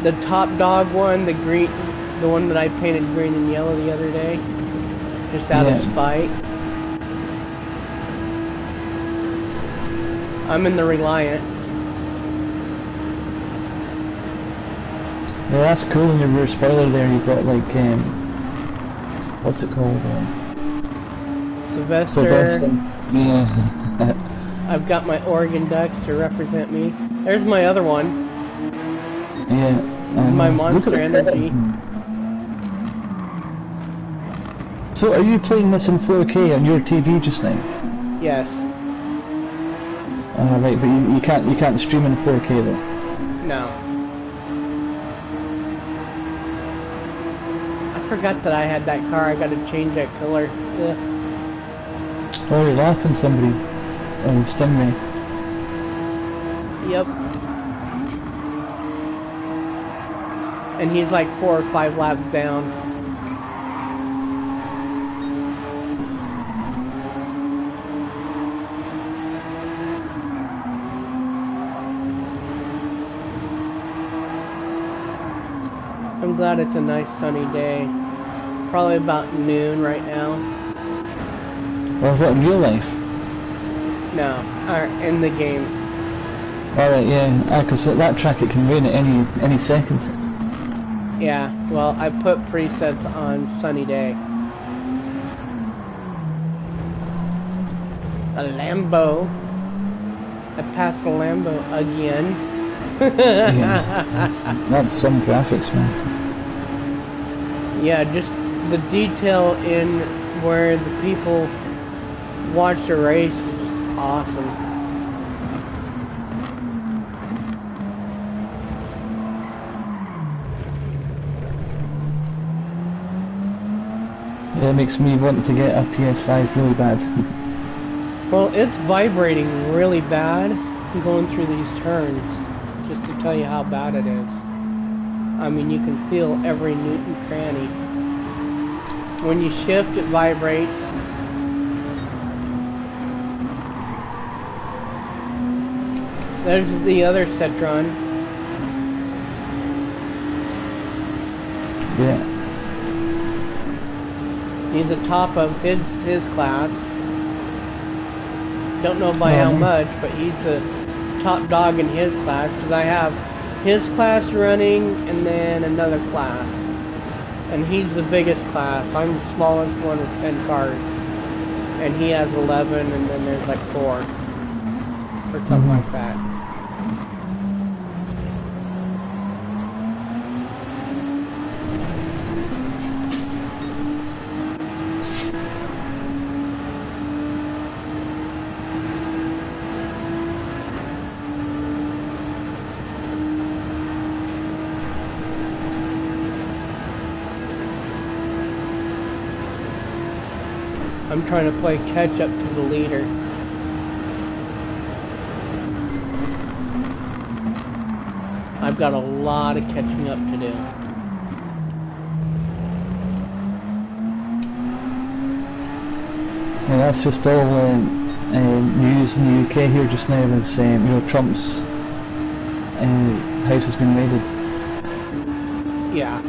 the top dog one, the green, the one that I painted green and yellow the other day, just out of spite. I'm in the Reliant. Yeah, that's cool. In your rear spoiler there, you've got like what's it called? Sylvester. Yeah. I've got my Oregon Ducks to represent me. There's my other one. Yeah. My Monster Energy. So, are you playing this in 4K on your TV just now? Yes. Right, but you can't stream in 4K though. No. I forgot that I had that car. I got to change that color. Ugh. Oh, you're laughing somebody. Oh, Stingray. Yep. And he's like 4 or 5 laps down. I'm glad it's a nice sunny day. Probably about noon right now. Or what, in real life? No, in the game. Alright, yeah, because that track it can rain at any second. Yeah, well, I put presets on sunny day. A Lambo. I passed the Lambo again. Yeah, that's some graphics, man. Yeah, just the detail in where the people watch the race is awesome. Yeah, it makes me want to get a PS5 really bad. Well, it's vibrating really bad going through these turns, just to tell you how bad it is. I mean, you can feel every nook and cranny. When you shift, it vibrates. There's the other Cetron. Yeah. He's the top of his class. Don't know by how much, but he's the top dog in his class, because I have his class running and then another class. And he's the biggest class. I'm the smallest one with 10 cars. And he has 11, and then there's like 4. Or something like that. I'm trying to play catch up to the leader. I've got a lot of catching up to do. Yeah, that's just all news in the UK here just now is, you know, Trump's house has been raided. Yeah.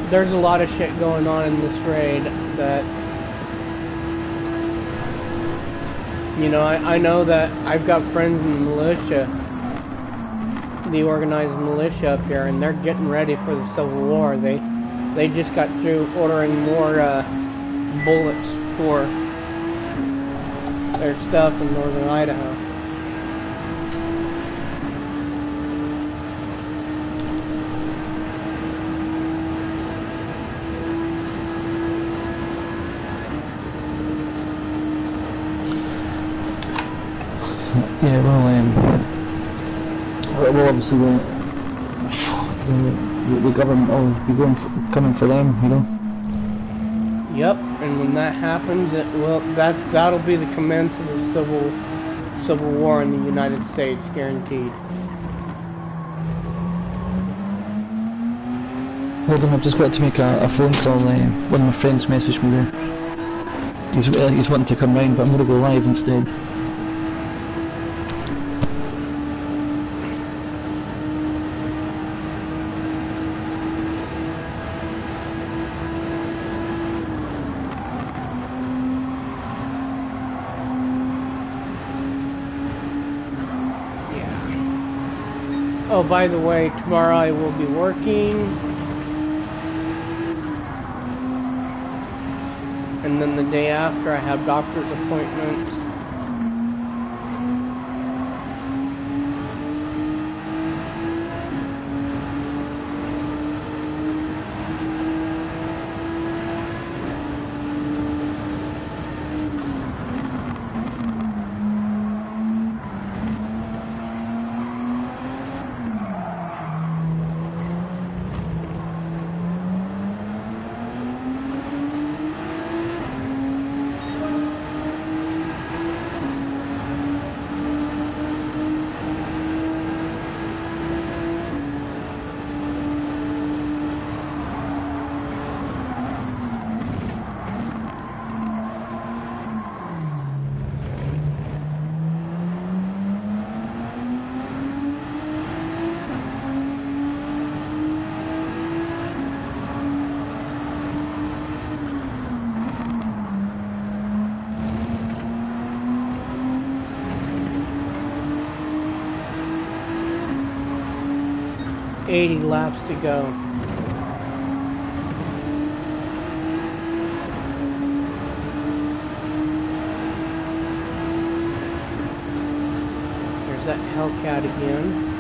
There's a lot of shit going on in this raid that, you know, I know that I've got friends in the militia, the organized militia up here, and they're getting ready for the Civil War. They just got through ordering more bullets for their stuff in northern Idaho. Yeah, well, obviously the government will be coming for them, you know. Yep, and when that happens, that'll be the commence of the Civil War in the United States, guaranteed. Hold on, I've just got to make a phone call. One of my friends messaged me there. He's wanting to come round, but I'm going to go live instead. Oh, by the way, tomorrow I will be working. And then the day after I have doctor's appointments. 80 laps to go. There's that Hellcat again.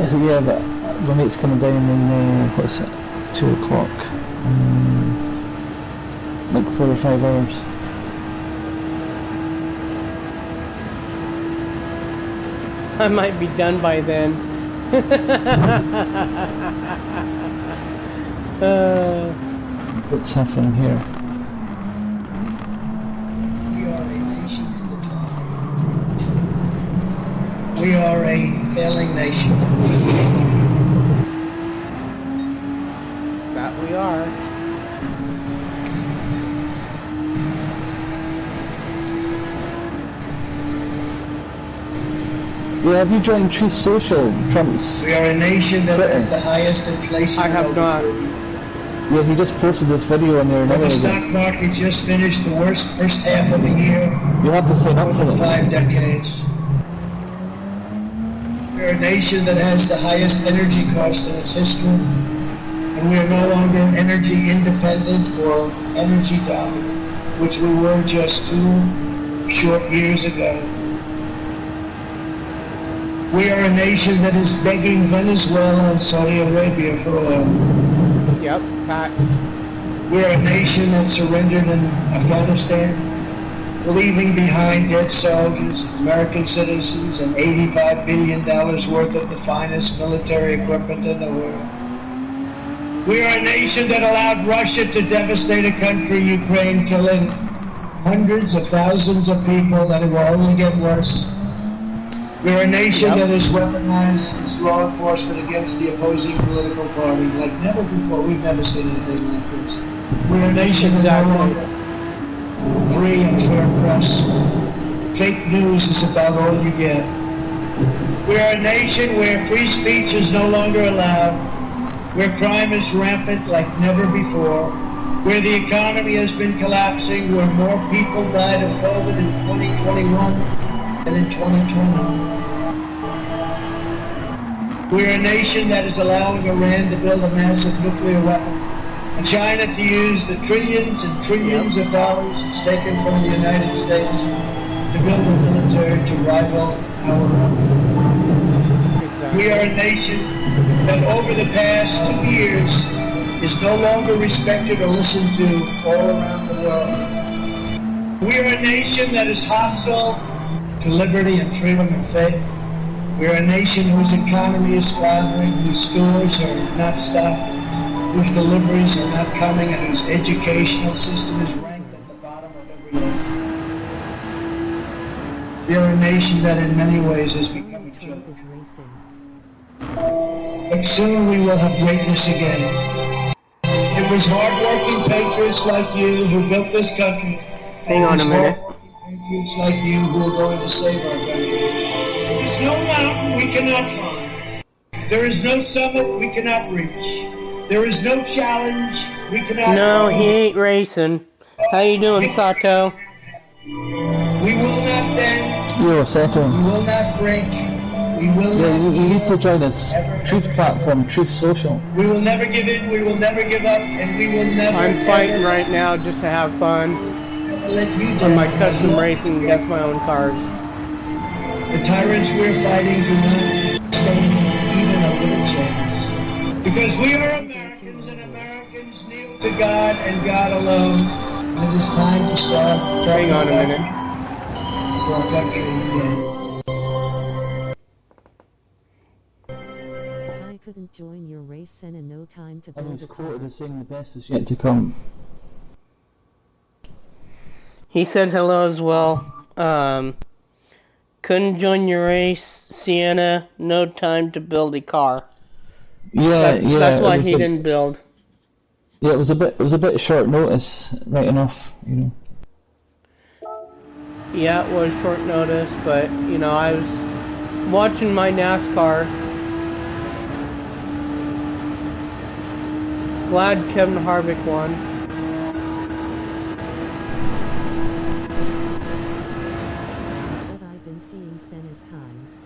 So yeah, but the mate's coming down in, what's it, 2 o'clock, like 4 or 5 hours. I might be done by then. What's happening here? We are a failing nation. That we are. Yeah, have you joined Truth Social, Trump's? We are a nation that has the highest inflation. I have not. Yeah, he just posted this video on there. The stock market just finished the worst first half of the year. You have to sign up for in it. 5 decades. We're a nation that has the highest energy cost in its history, and we are no longer energy independent or energy dominant, which we were just 2 short years ago. We are a nation that is begging Venezuela and Saudi Arabia for oil. Yep, facts. We're a nation that surrendered in Afghanistan, leaving behind dead soldiers, American citizens, and $85 billion worth of the finest military equipment in the world. We are a nation that allowed Russia to devastate a country, Ukraine, killing hundreds of thousands of people, and it will only get worse. We're a nation that has weaponized its law enforcement against the opposing political party like never before. We've never seen anything like this. We're a nation that no longer free and fair press. Fake news is about all you get. We're a nation where free speech is no longer allowed, where crime is rampant like never before, where the economy has been collapsing, where more people died of COVID in 2021 than in 2020. We're a nation that is allowing Iran to build a massive nuclear weapon, and China to use the trillions and trillions of dollars it's taken from the United States to build a military to rival our own. Exactly. We are a nation that over the past 2 years is no longer respected or listened to all around the world. We are a nation that is hostile to liberty and freedom and faith. We're a nation whose economy is floundering, whose stores are not stocked, whose deliveries are not coming, and whose educational system is ranked at the bottom of every list. We are a nation that in many ways has become a joke. But soon we will have greatness again. It was hard-working patriots like you who built this country. Hang on a minute. Patriots like you who are going to save our country. There is no mountain we cannot climb. There is no summit we cannot reach. There is no challenge we cannot. No, he ain't racing. How you doing, Sato? We will not bend. Yo, Sato. We will not break. We will Yeah, not. you need to join us. Truth Platform, Truth Social. We will never give in. We will never give up, and we will never. I'm fighting right now just to have fun. Let you On my custom racing against my own cars. The tyrants we're fighting do not stand even a little chance. Because we are Americans, and Americans kneel to God and God alone. And it is time to start. Hang on a minute. For our country again. I couldn't join your race and in no time to I build was a car. quoted as saying the best is yet to come. He said hello as well. Couldn't join your race, Sienna. No time to build a car. Yeah, yeah. That's why it was he a, didn't build. Yeah, it was a bit short notice, right enough, you know. Yeah, it was short notice, but you know, I was watching my NASCAR. Glad Kevin Harvick won. But I've been seeing Senna's times.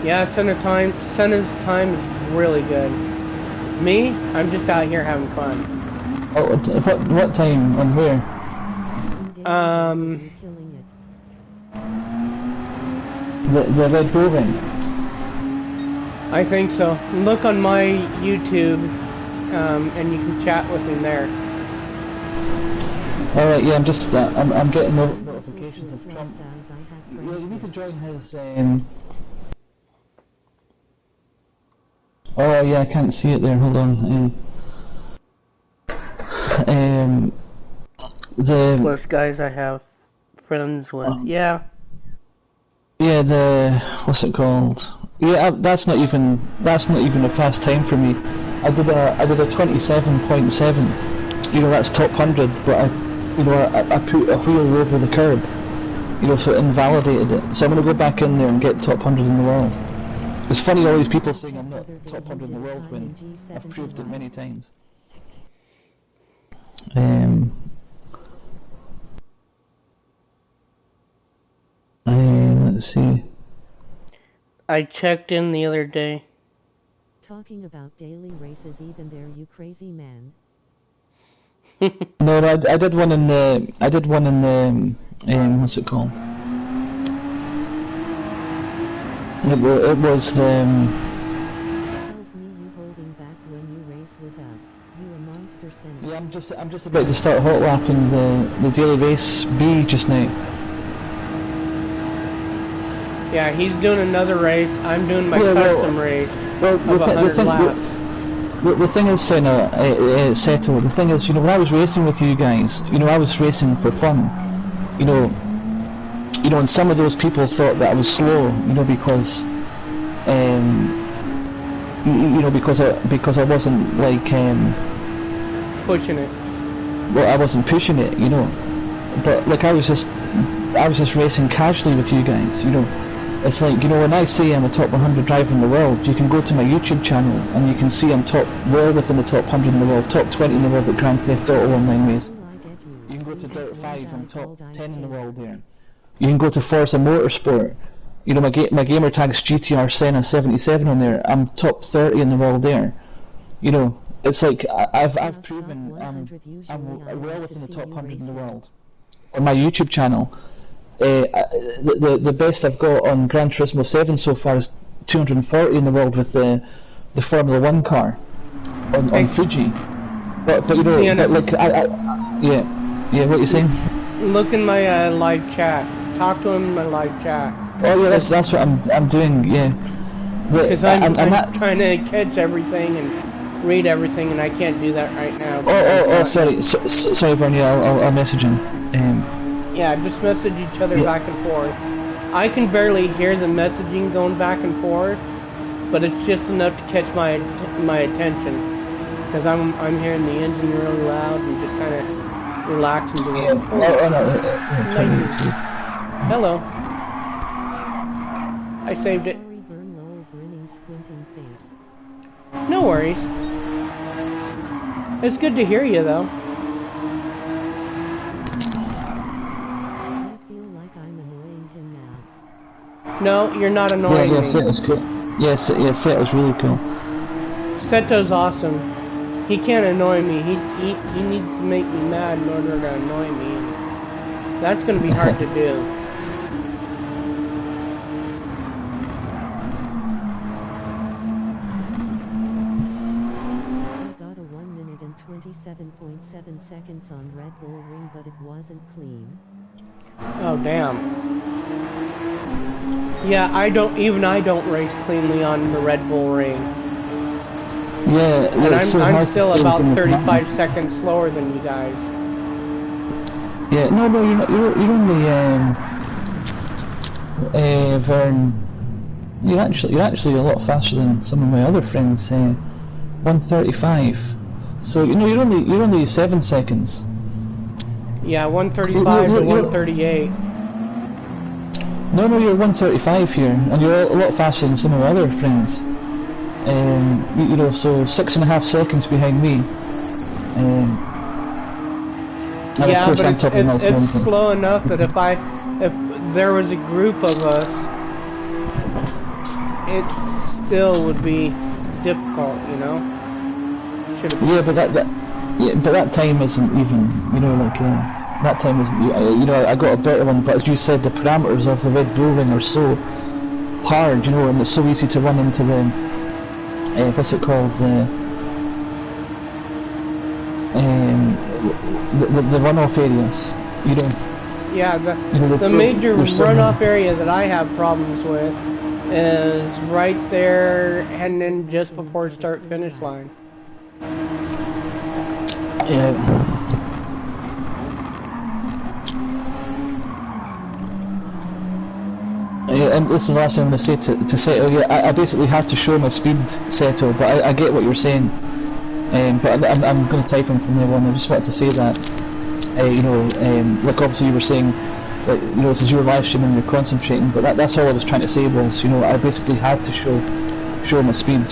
Yeah, Senna's time is really good. Me, I'm just out here having fun. Oh, what time and where? In daily races you're killing it. The Red Bull ring. I think so. Look on my YouTube, and you can chat with me there. All right, yeah, I'm just I'm getting Equal notifications to of a Trump. plus guys I have Yeah, friends you need to with. join his. Oh yeah, I can't see it there. Hold on. Um, the Plus guys I have friends with. Yeah. yeah the what's it called? Yeah, that's not even a fast time for me. I did a 27.7. You know, that's top 100, but I put a wheel over the curb. You know, so it invalidated it. So I'm gonna go back in there and get top 100 in the world. It's funny all these people saying I'm not top 100 in the world when I've proved it many times. Let's see. I checked in the other day. Talking about daily races even there, you crazy man. No, I did one in the what's it called? It was the Tells me you holding back when you race with us. You a monster Senna. yeah, I'm just about to start hot lapping the daily race B just now. Yeah, he's doing another race. I'm doing my Yeah, custom race Well, of 100 laps. the thing is, Senna, Seto, the thing is, you know, when I was racing with you guys, you know, I was racing for fun. You know, and some of those people thought that I was slow, you know, because, you know, because I wasn't like, Pushing it. well, I wasn't pushing it, you know, but like I was just racing casually with you guys, you know. It's like, you know, when I say I'm a top 100 driver in the world, you can go to my YouTube channel and you can see I'm well within the top 100 in the world, top 20 in the world at Grand Theft Auto Online race. You can go to Dirt 5, I'm top 10 in the world there. You can go to Forza Motorsport. You know, my gamer tag's GTR Senna 77 on there. I'm top 30 in the world there. You know, it's like I've proven I'm well within the top 100 in the world on my YouTube channel. The best I've got on Gran Turismo 7 so far is 240 in the world with the Formula 1 car on Fuji. But you know, but like yeah, what you saying? Look in my live chat. Talk to him in my live chat. Oh yeah, that's what I'm doing. Yeah, because I'm trying to catch everything and read everything, and I can't do that right now. Oh, sorry, Bernie. I'll message him. Yeah, just message each other back and forth. I can barely hear the messaging going back and forth, but it's just enough to catch my attention. Because I'm hearing the engine really loud and just kind of relaxing to it. Hello. I saved it. No worries. It's good to hear you though. No, you're not annoying me. Seto's cool. Yes, Seto's really cool. Seto's awesome. He can't annoy me. He needs to make me mad in order to annoy me. That's gonna be hard to do. I got a 1 minute and 27.7 seconds on Red Bull Ring, but it wasn't clean. Oh damn. Yeah, I don't race cleanly on the Red Bull Ring. Yeah, and I'm still about 35 seconds slower than you guys. Yeah, no, you're not. You're only Vern. You're actually a lot faster than some of my other friends. 135. So you're only 7 seconds. Yeah, 135 to 138. No, you're 135 here, and you're a lot faster than some of my other friends. So 6.5 seconds behind me. And Yeah, of course but I'm topping my friends. it's slow enough that if there was a group of us, it still would be difficult, you know. Yeah, but that time isn't even, that time isn't. I got a better one, but as you said, the parameters of the Red Bull Ring are so hard, and it's so easy to run into the what's it called, the runoff areas, Yeah, the major runoff area that I have problems with is right there heading in just before start-finish line. Yeah. Yeah, and this is the last thing I'm going to say to settle. Yeah, I basically have to show my speed settle, but I get what you're saying. But I'm going to type in from there on. I just wanted to say that. Like obviously you were saying, that this is your live stream and you're concentrating, but that's all I was trying to say was, I basically had to show my speed,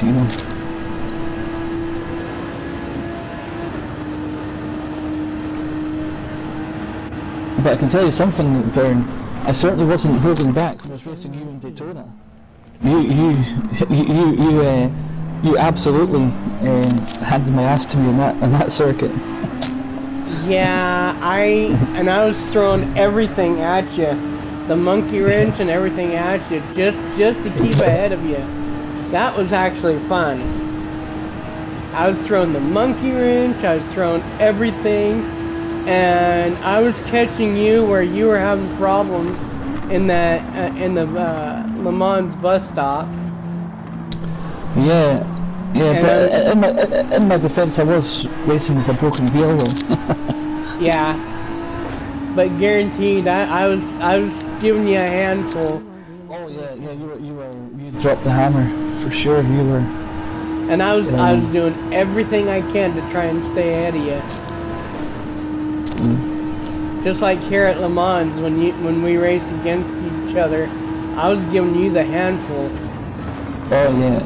But I can tell you something, Vern. I certainly wasn't holding back when I was racing you in Daytona. You absolutely handed my ass to me in that circuit. Yeah, I was throwing everything at you, the monkey wrench and everything at you, just to keep ahead of you. That was actually fun. I was throwing the monkey wrench, I was throwing everything, and I was catching you where you were having problems in the Le Mans bus stop. Yeah, but in my defense, I was racing with a broken wheel though. Yeah, but guaranteed, I was giving you a handful. Oh yeah, you dropped the hammer for sure. You were. And I was doing everything I can to try and stay ahead of you. Just like here at Le Mans, when we race against each other, I was giving you the handful. Oh yeah.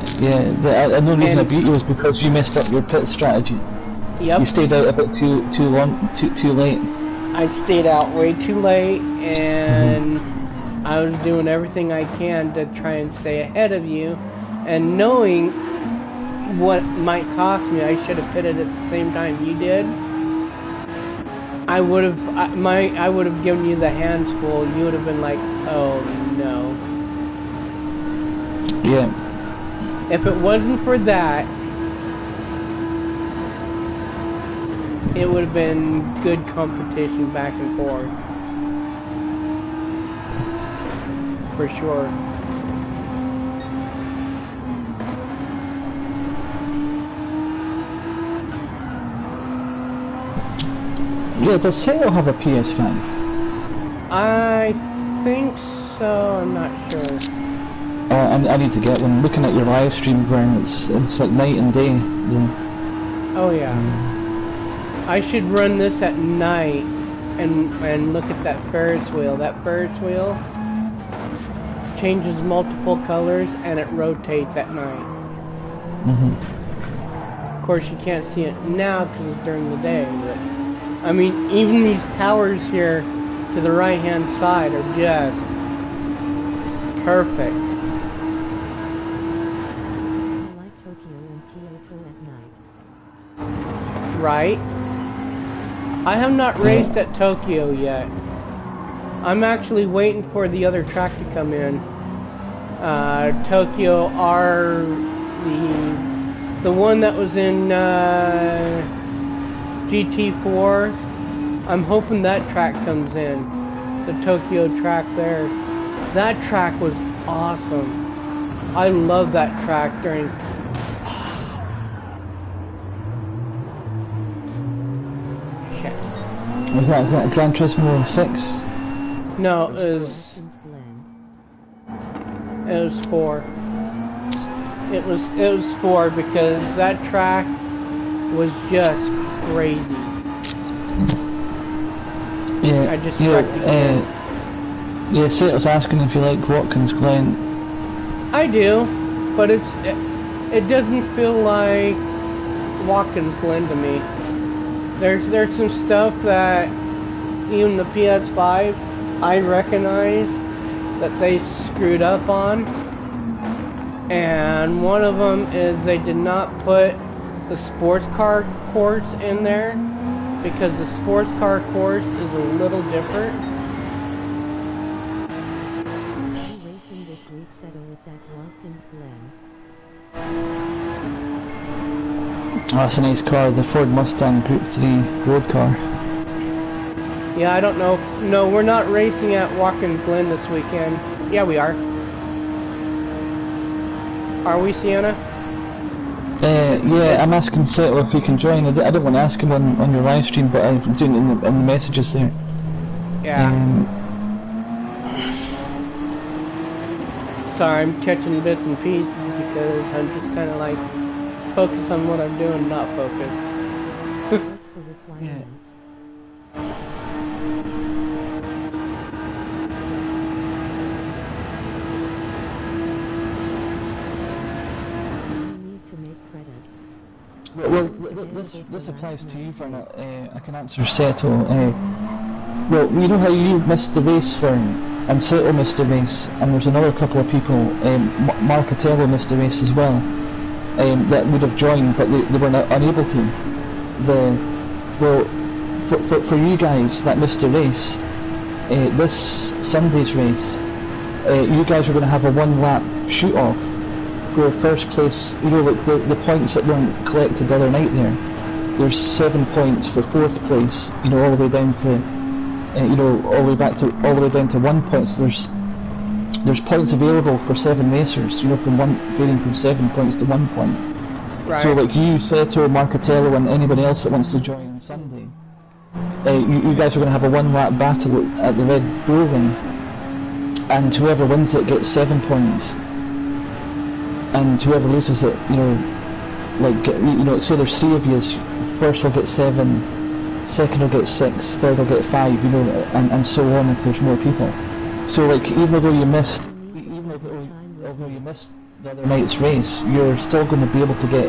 The only reason I beat you was because you messed up your pit strategy. Yep. You stayed out a bit too late. I stayed out way too late, and I was doing everything I can to try and stay ahead of you, and knowing what might cost me, I should have pitted at the same time you did. I would have given you the hands full. You would have been like, oh no. Yeah. If it wasn't for that, it would have been good competition back and forth. For sure. Yeah, does Sail have a PS5? I think so, I'm not sure. I need to get one. Looking at your live stream, Vern, it's like night and day. Yeah. Oh yeah. I should run this at night and look at that Ferris wheel. That Ferris wheel changes multiple colors and it rotates at night. Of course you can't see it now because it's during the day, but I mean, even these towers here to the right hand side are just perfect. I like Tokyo and Kyoto at night. Right? I have not raced at Tokyo yet. I'm actually waiting for the other track to come in. Tokyo R, the one that was in GT4. I'm hoping that track comes in. The Tokyo track there. That track was awesome. I love that track during... Was that Gran Turismo 6? No, it It was 4. It was 4 because that track was just crazy. Yeah, I just checked again. Yeah, Seth was asking if you like Watkins Glen. I do, but it doesn't feel like Watkins Glen to me. There's some stuff that even the Ps5 I recognize that they screwed up on, and one of them is they did not put the sports car course in there because the sports car course is a little different. Racing this week said it's at Watkins Glen. Oh, that's a nice car, the Ford Mustang Group 3 road car. Yeah, I don't know. No, we're not racing at Watkins Glen this weekend. Yeah, we are. Are we, Sienna? Yeah, I'm asking Seto if he can join. I didn't want to ask him on your live stream, but I'm doing it in the messages there. Yeah. Sorry, I'm catching bits and pieces because I'm just kind of like focused on what I'm doing, not focused. What's the requirements? Well, this applies to you, Vern. I can answer Seto. Well, you know how you missed the race, Vern, and Seto missed the race, and there's another couple of people, Marcatello missed the race as well, that would have joined, but they were unable to. Well, for you guys that missed the race, this Sunday's race, you guys are going to have a one-lap shoot-off, where first place, you know, like the points that weren't collected the other night there's 7 points for fourth place, you know, all the way down to, you know, all the way down to 1 point, so there's points available for 7 racers, you know, varying from 7 points to 1 point. Right. So like you, Seto, Marcatello and anybody else that wants to join on Sunday, you guys are going to have a one-lap battle at the Red Bull Ring, and whoever wins it gets 7 points. And whoever loses it, you know, like, you know, say there's 3 of you, first will get 7, second will get 6, third will get 5, you know, and so on if there's more people. So like, even though you missed the other night's race, you're still going to be able to get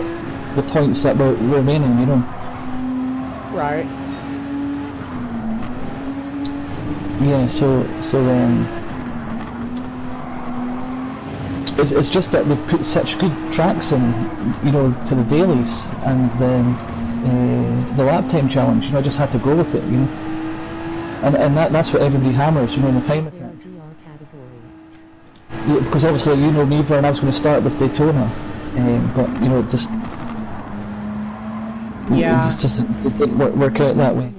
the points that were remaining, you know. Right. Yeah, so it's just that they've put such good tracks in, you know, to the dailies and the lap time challenge. You know, I just had to go with it, you know. And that's what everybody hammers, you know, in the time attack. Yeah, because obviously, you know me, Vern, I was going to start with Daytona, but you know, it just didn't work out that way.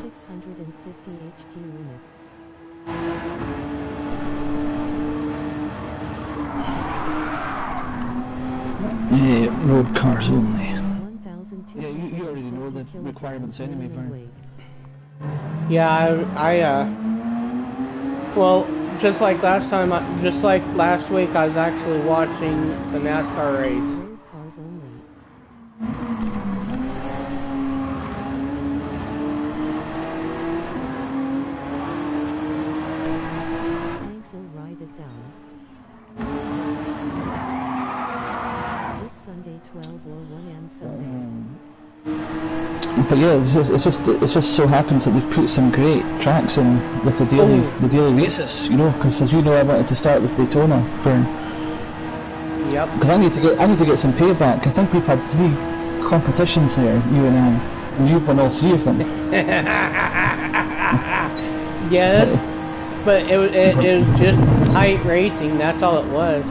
650 HP limit. Yeah, road cars only. Yeah, you already know the requirements anyway, Vern. Yeah, well, just like last time, just like last week, I was actually watching the NASCAR race. Road cars only. Thanks, I'll ride it down. This Sunday 12 or 1 am Sunday. But yeah, it just so happens that they've put some great tracks in with the daily races, you know. Because as you know, I wanted to start with Daytona for. Yep. Because I need to get some payback. I think we've had 3 competitions there, you and I, and you've won all 3 of them. Yes, but it was just tight racing. That's all it was.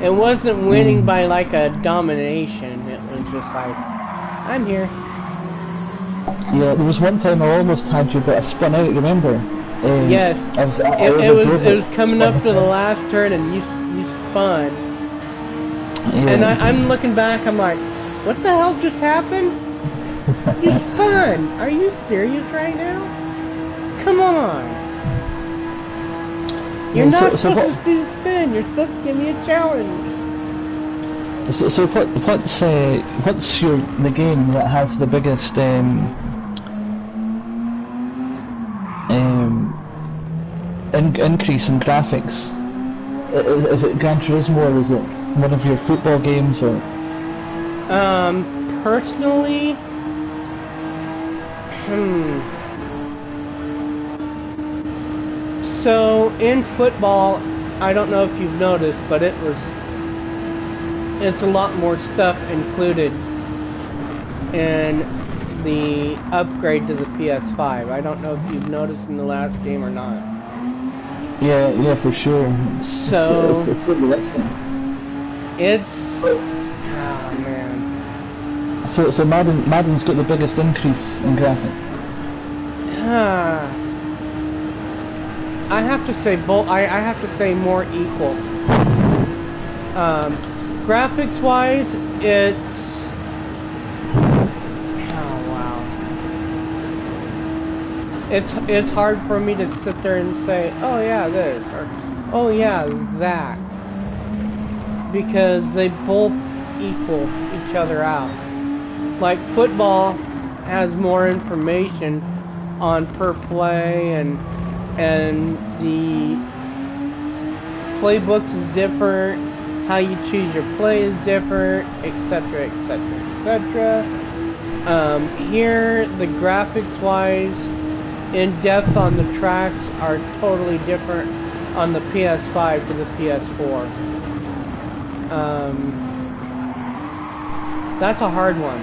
It wasn't winning by like a domination. It was just like, I'm here. Yeah, there was one time I almost had you, but I spun out. Remember? Yes. It was coming up to the last turn, and you spun. And Yeah. I'm looking back, I'm like, what the hell just happened? You spun! Are you serious right now? Come on! You're Yeah, not so supposed to spin, you're supposed to give me a challenge. So what's the game that has the biggest increase in graphics? Is it Gran Turismo, or is it one of your football games, or? Personally, So in football, I don't know if you've noticed, but it's a lot more stuff included in the upgrade to the PS5. I don't know if you've noticed in the last game or not. Yeah, for sure. So It's really excellent. oh man. So Madden's got the biggest increase in graphics. I have to say both. I have to say more equal. Graphics wise, it's oh wow. It's hard for me to sit there and say, oh yeah, this, or oh yeah, that, because they both equal each other out. Like football has more information on per play, and the playbooks is different, how you choose your play is different, etc, etc, etc. Here the graphics wise, in depth on the tracks are totally different on the PS5 to the PS4. That's a hard one.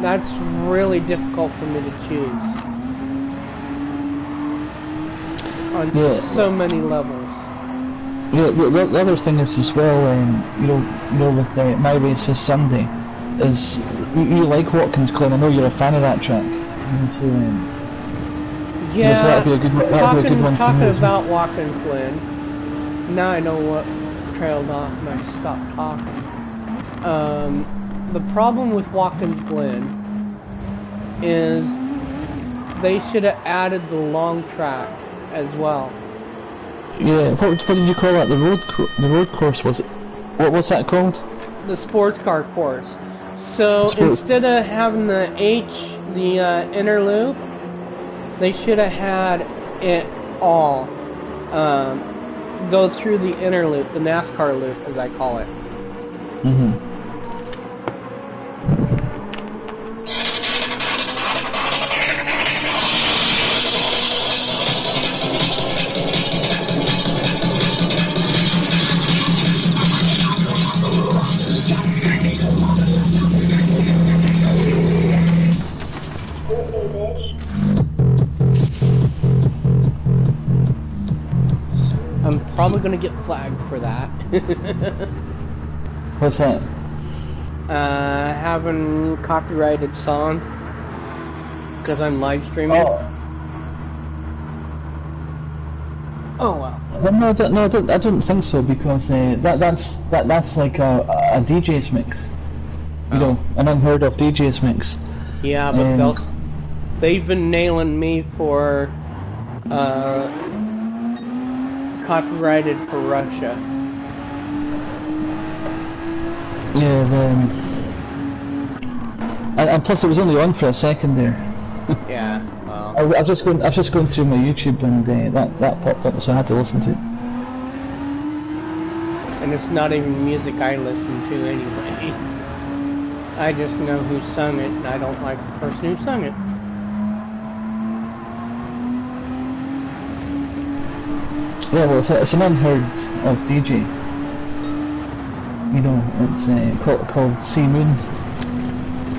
That's really difficult for me to choose on so many levels. Yeah, the other thing is as well, you know, with My Race This Sunday, is you like Watkins Glen. I know you're a fan of that track. So, yeah, so that'd be a good one. Talking about Watkins Glen, now I know what trailed off and I stopped talking. The problem with Watkins Glen is they should have added the long track as well. Yeah, what did you call that? The road course, was it? What was that called? The sports car course. So instead of having the inner loop, they should have had it all go through the inner loop, the NASCAR loop, as I call it. I'm probably gonna get flagged for that. What's that? Having copyrighted song because I'm live streaming. Oh well. Well, no, I don't think so, because that's like a DJ's mix. You know, an unheard of DJ's mix. Yeah, but they've been nailing me for copyrighted for Russia. Yeah, and plus it was only on for a second there. Yeah, well. I've just gone through my YouTube, and that popped up, so I had to listen to it. And it's not even music I listen to anyway. I just know who sung it, and I don't like the person who sung it. Yeah, well, it's an unheard of DJ. You know, it's called C Moon.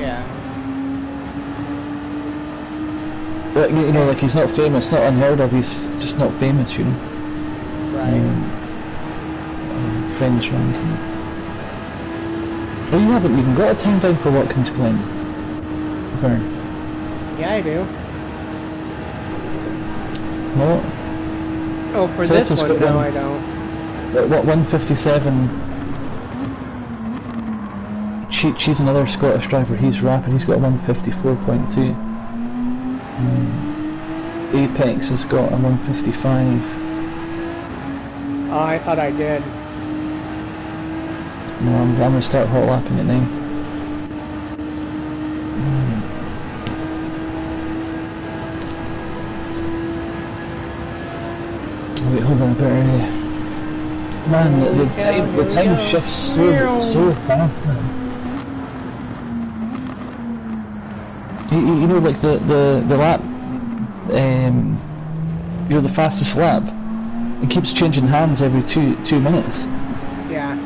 Yeah. But, you know, like, he's not famous, not unheard of, he's just not famous, you know. Right. French ranking. Oh, you haven't even got a time down for Watkins Glen, Vern? Yeah, I do. No? Oh, for this one, no, I don't. What 157? Cheech, another Scottish driver. He's rapid. He's got a 154.2. Apex has got a 155. Oh, I thought I did. No, I'm gonna start hot lapping it now. Wait, hold on a bit. Man, the time shifts so fast now. You know, like the lap, you know, the fastest lap, it keeps changing hands every two minutes. Yeah.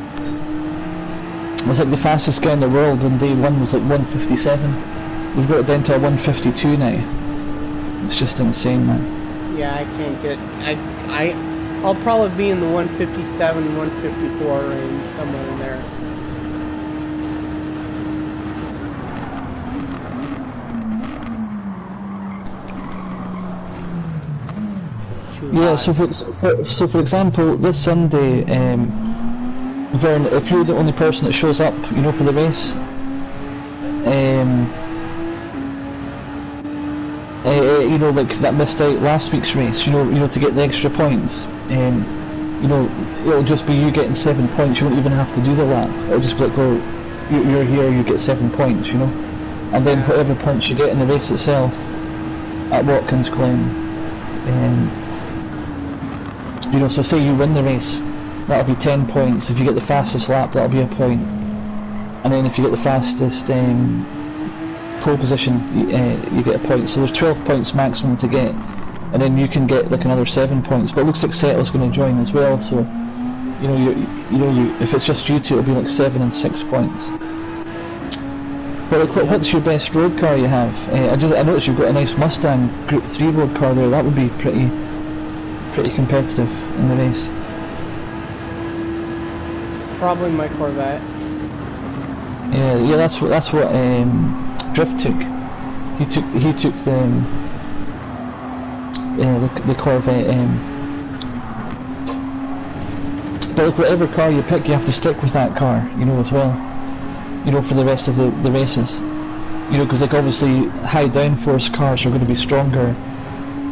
It was like the fastest guy in the world on day one was like 157. We've got it down to a 152 now. It's just insane, man. Yeah, I can't get. I'll probably be in the 157, 154 range, somewhere in there. Yeah, so for example, this Sunday, Vern, if you're the only person that shows up, you know, for the race, you know, like that missed out last week's race, you know, to get the extra points, you know, it'll just be you getting 7 points. You won't even have to do the lap. It'll just be like, well, you're here, you get 7 points, you know, and then whatever points you get in the race itself at Watkins Glen, you know, so say you win the race, that'll be 10 points. If you get the fastest lap, that'll be a point. And then if you get the fastest pole position, you get a point. So there's 12 points maximum to get. And then you can get like another 7 points. But it looks like Settle's going to join as well. So, you know, if it's just you two, it'll be like 7 and 6 points. But like, what's your best road car you have? I noticed you've got a nice Mustang Group 3 road car there. That would be pretty competitive in the race. Probably my Corvette. Yeah, that's what Drift took. He took the Corvette. But like whatever car you pick, you have to stick with that car, you know, as well. You know, for the rest of the races. You know, because like obviously high downforce cars are going to be stronger,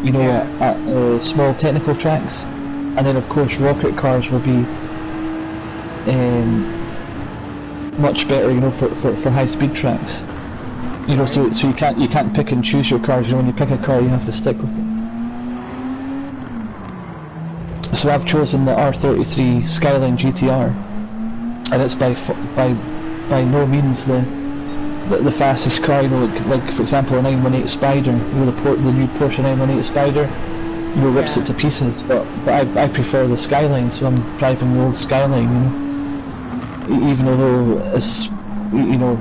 you know, at small technical tracks, and then of course rocket cars will be much better, you know, for high speed tracks. You know, so you can't pick and choose your cars. You know, when you pick a car, you have to stick with it. So I've chosen the R33 Skyline GTR, and it's by no means the fastest car. You know, like for example a 918 Spider. You know, the new Porsche 918 Spider, you know, rips it to pieces. But I prefer the Skyline, so I'm driving the old Skyline. You know, even though it's, you know,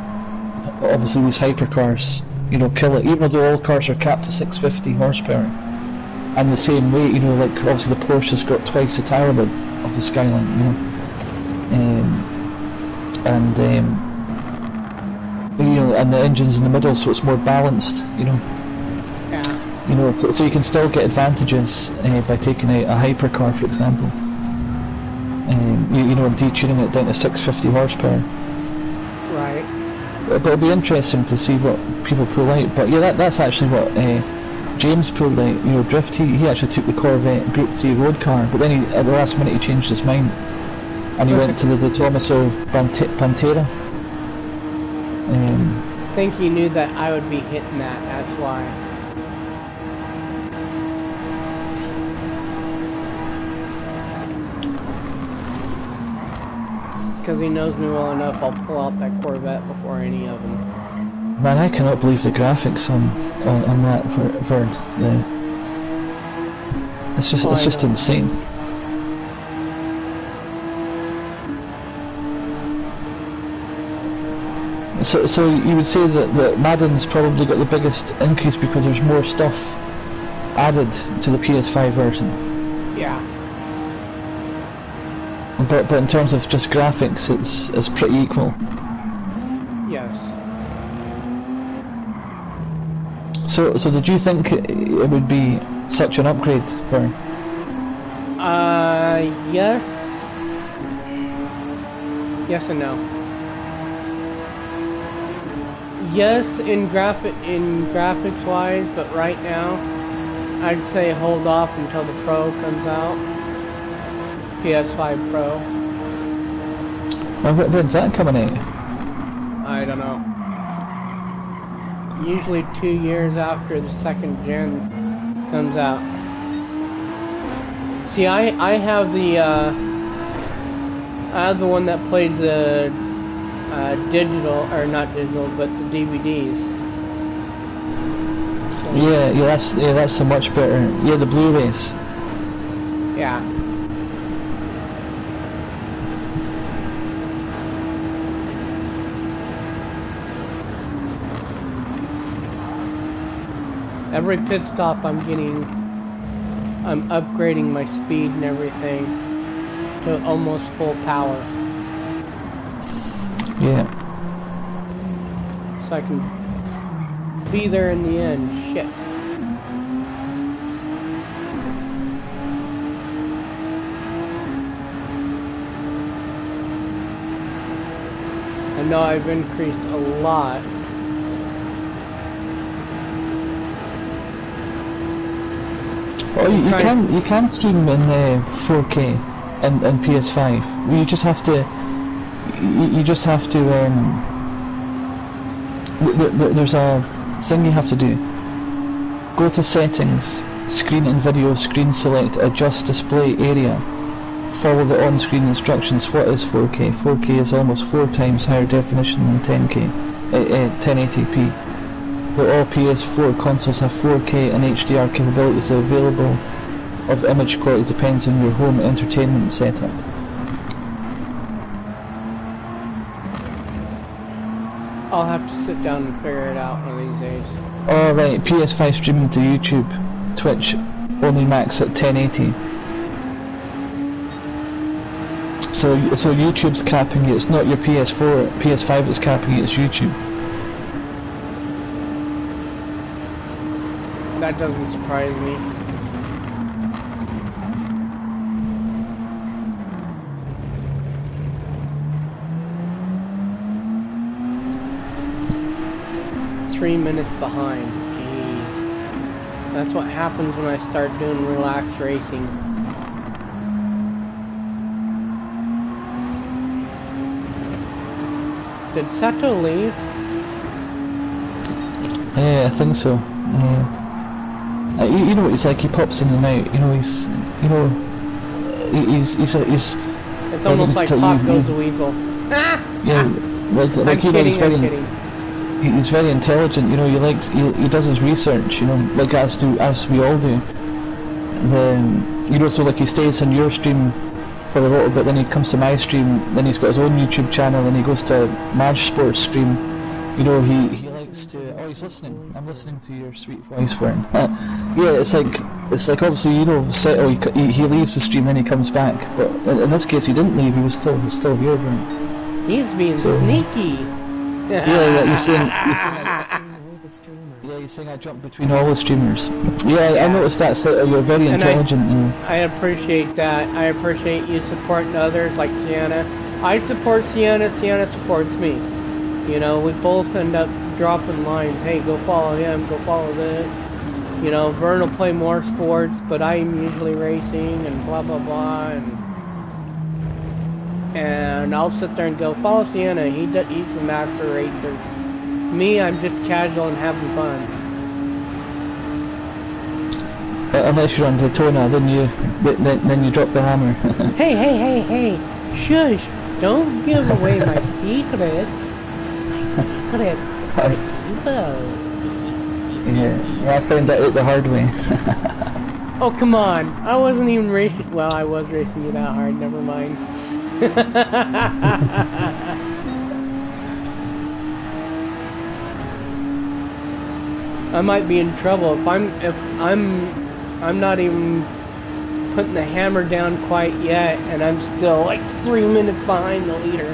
obviously these hypercars, you know, kill it. Even though all cars are capped to 650 horsepower, and the same weight, you know, like obviously the Porsche's got twice the tyre width of the Skyline, you know, you know, and the engine's in the middle, so it's more balanced, you know. Yeah. You know, so you can still get advantages by taking out a hypercar, for example. You know, and detuning it down to 650 horsepower. Right. But it'll be interesting to see what people pull out. But yeah, that's actually what James pulled out. You know, Drift, he actually took the Corvette Group 3 road car, but then at the last minute he changed his mind, and he went to the Tommaso Pantera. I think he knew that I would be hitting that, that's why. Because he knows me well enough, I'll pull out that Corvette before any of them. Man, I cannot believe the graphics on that for it's just insane. So you would say that Madden's probably got the biggest increase because there's more stuff added to the PS5 version. Yeah. But in terms of just graphics, it's pretty equal. Yes. So did you think it would be such an upgrade for? Yes, Yes and no. Yes, in graphics wise, but right now, I'd say hold off until the Pro comes out. PS5 Pro. When's that coming out? I don't know. Usually 2 years after the second gen comes out. See, I have the one that plays the digital, or not digital, but the DVDs. So, yeah, that's so much better. Yeah, the Blu-rays. yeah. Every pit stop I'm upgrading my speed and everything to almost full power. Yeah. So I can be there in the end. Shit. I know I've increased a lot. Oh, you can stream in 4K and PS5. You just have to. There's a thing you have to do. Go to settings, screen and video, screen select, adjust display area. Follow the on-screen instructions. What is 4K? 4K is almost 4 times higher definition than 1080p. But all PS4 consoles have 4K and HDR capabilities available. Of image quality depends on your home entertainment setup. I'll have to sit down and figure it out one of these days. Oh right, PS5 streaming to YouTube, Twitch, only max at 1080. So YouTube's capping it, it's not your PS4, PS5 that's capping it, it's YouTube. That doesn't surprise me. Three minutes behind. Jeez. That's what happens when I start doing relaxed racing. Did Sato leave? Yeah, I think so. You know what he's like, he pops in and out, you know, he's It's almost like Pop Goes the Weasel. Yeah, like I'm you know, kidding. He's very intelligent, you know, he does his research, you know, like as we all do. You know, so like he stays on your stream for a little bit, then he comes to my stream, then he's got his own YouTube channel, then he goes to Marge Sports stream. You know, he likes to. Oh, he's listening. I'm listening to your sweet voice, Fern. Yeah, it's like obviously, you know, he leaves the stream, then he comes back. But in this case, he didn't leave. He was still here. Right? He's being sneaky. Yeah, you're saying I jump between all the streamers. Yeah, I noticed that. So you're very intelligent. I appreciate that. I appreciate you supporting others like Sienna. I support Sienna. Sienna supports me. You know, we both end up dropping lines. Hey, go follow him. Go follow this. You know, Vern will play more sports, but I'm usually racing and blah blah blah. And I'll sit there and go follow Sienna. He's the master racer. Me, I'm just casual and having fun. Unless you're on Daytona, then you drop the hammer. Hey! Shush! Don't give away my secrets. Yeah, I found that out the hard way. Oh come on! I wasn't even racing. Well, I was racing you that hard. Never mind. I might be in trouble if I'm not even putting the hammer down quite yet, and I'm still like 3 minutes behind the leader.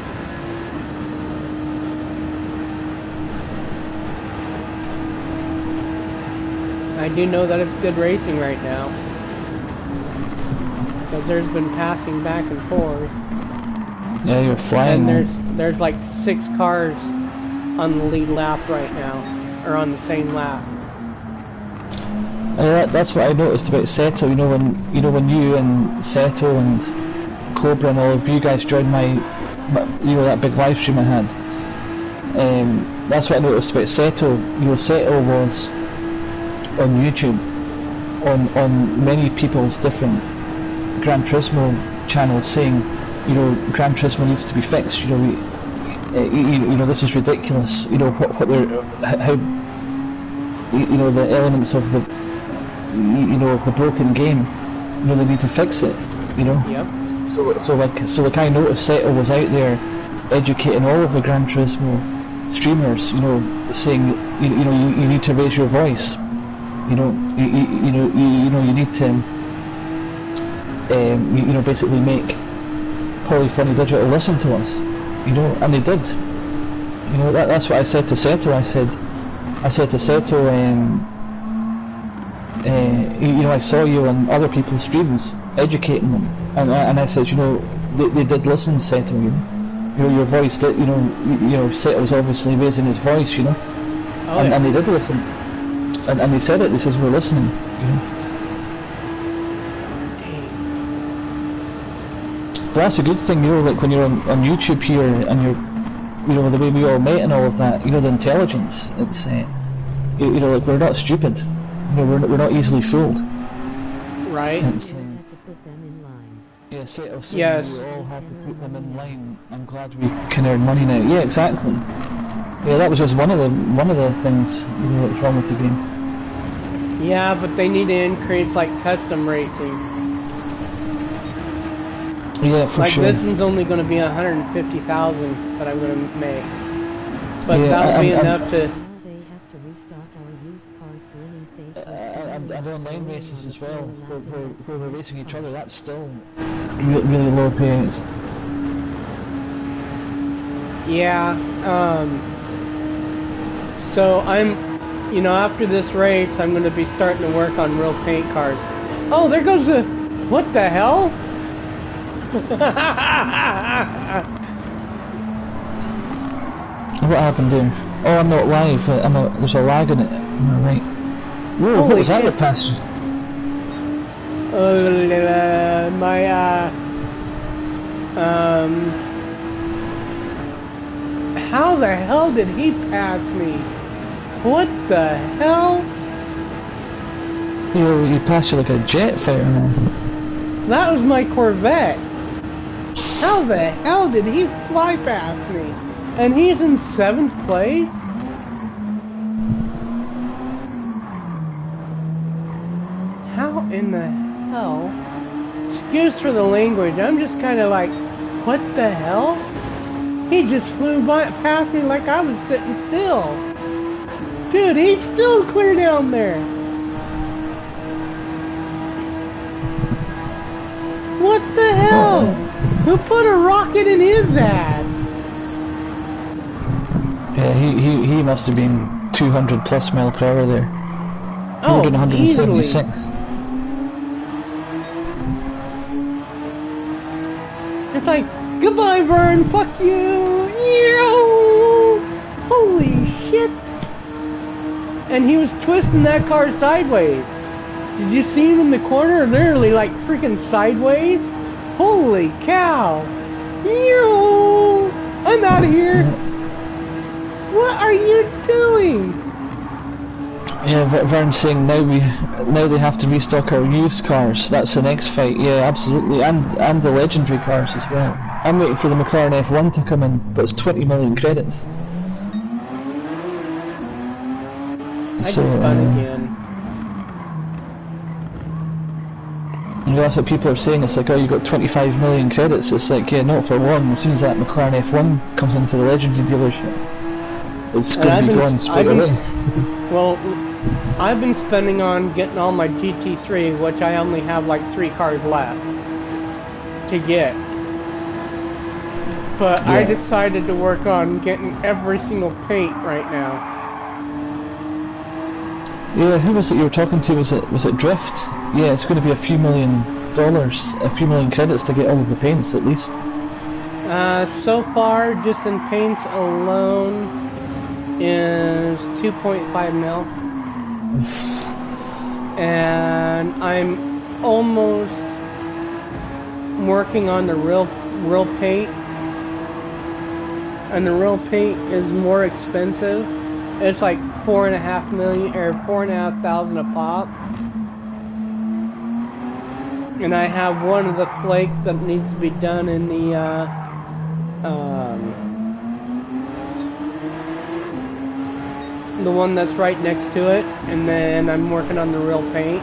I do know that it's good racing right now, because there's been passing back and forth. Yeah, you're flying. And there's like 6 cars on the lead lap right now, or on the same lap. That's what I noticed about Seto. You know when you and Seto and Cobra and all of you guys joined that big live stream I had. That's what I noticed about Seto. Seto was on YouTube, on many people's different Gran Turismo channels saying, Gran Turismo needs to be fixed. This is ridiculous. What they're how the elements of the of the broken game. They need to fix it. Yep. So I noticed Seto was out there educating all of the Gran Turismo streamers. Saying you need to raise your voice. You need to basically make Polyphony Digital listen to us. And they did. That's what I said to Seto. I said to Seto, I saw you on other people's streams educating them, and I said, they did listen, Seto. Your voice did. Seto was obviously raising his voice. And they did listen, and they said it. They says we're listening. But that's a good thing, like when you're on YouTube here and you're, the way we all met and all of that, the intelligence. It's, like we're not stupid. We're not easily fooled. Right. It's, You had to put them in line. yes. Yes. We all have to put them in line. I'm glad we can earn money now. Yeah, exactly. Yeah, that was just one of the things that's wrong with the game. Yeah, but they need to increase like custom racing. Yeah, for sure. Like this one's only going to be 150,000 that I'm going to make, but Yeah, that'll be enough to. Now they have to restock our used cars grinning face with And somebody online else races as well, rolling where laughing we're at racing each other. something. That's still really low payouts. Yeah. So I'm, after this race, I'm going to be starting to work on real paint cars. Oh, there goes the. What the hell? What happened there? Oh, I'm not live. There's a lag in it. Am I right? Whoa, Holy what was that shit. that passed you? How the hell did he pass me? What the hell? He passed you like a jet fighter, man. That was my Corvette. How the hell did he fly past me? And he's in 7th place? How in the hell? Excuse for the language, I'm just kind of like, what the hell? He just flew past me like I was sitting still. Dude, he's still clear down there. What the hell? Who put a rocket in his ass? Yeah, he must have been 200 plus mile per hour there. Oh, More than 176. easily. It's like, goodbye, Vern, fuck you! Yo! Holy shit! And he was twisting that car sideways. Did you see him in the corner? Literally, like, freaking sideways? Holy cow! Yo! I'm out of here! What are you doing? Yeah, Vern's saying now they have to restock our used cars. That's the next fight. Yeah, absolutely, and the legendary cars as well. I'm waiting for the McLaren F1 to come in, but it's 20 million credits. I just spun again. That's what people are saying. It's like, oh, you got 25 million credits. It's like, yeah, not for long. As soon as that McLaren F1 comes into the legendary dealership, it's going to be gone straight away. Well, I've been spending on getting all my GT3, which I only have like 3 cars left to get. But Yeah. I decided to work on getting every single paint right now. Yeah, who was it you were talking to? Was it Drift? Yeah, it's going to be a few $1 million, a few million credits to get all of the paints at least. So far, just in paints alone, is 2.5 mil. And I'm almost working on the real paint. And the real paint is more expensive. It's like 4.5 million or 4.5 thousand a pop. And I have one of the flake that needs to be done in the one that's right next to it, and then I'm working on the real paint.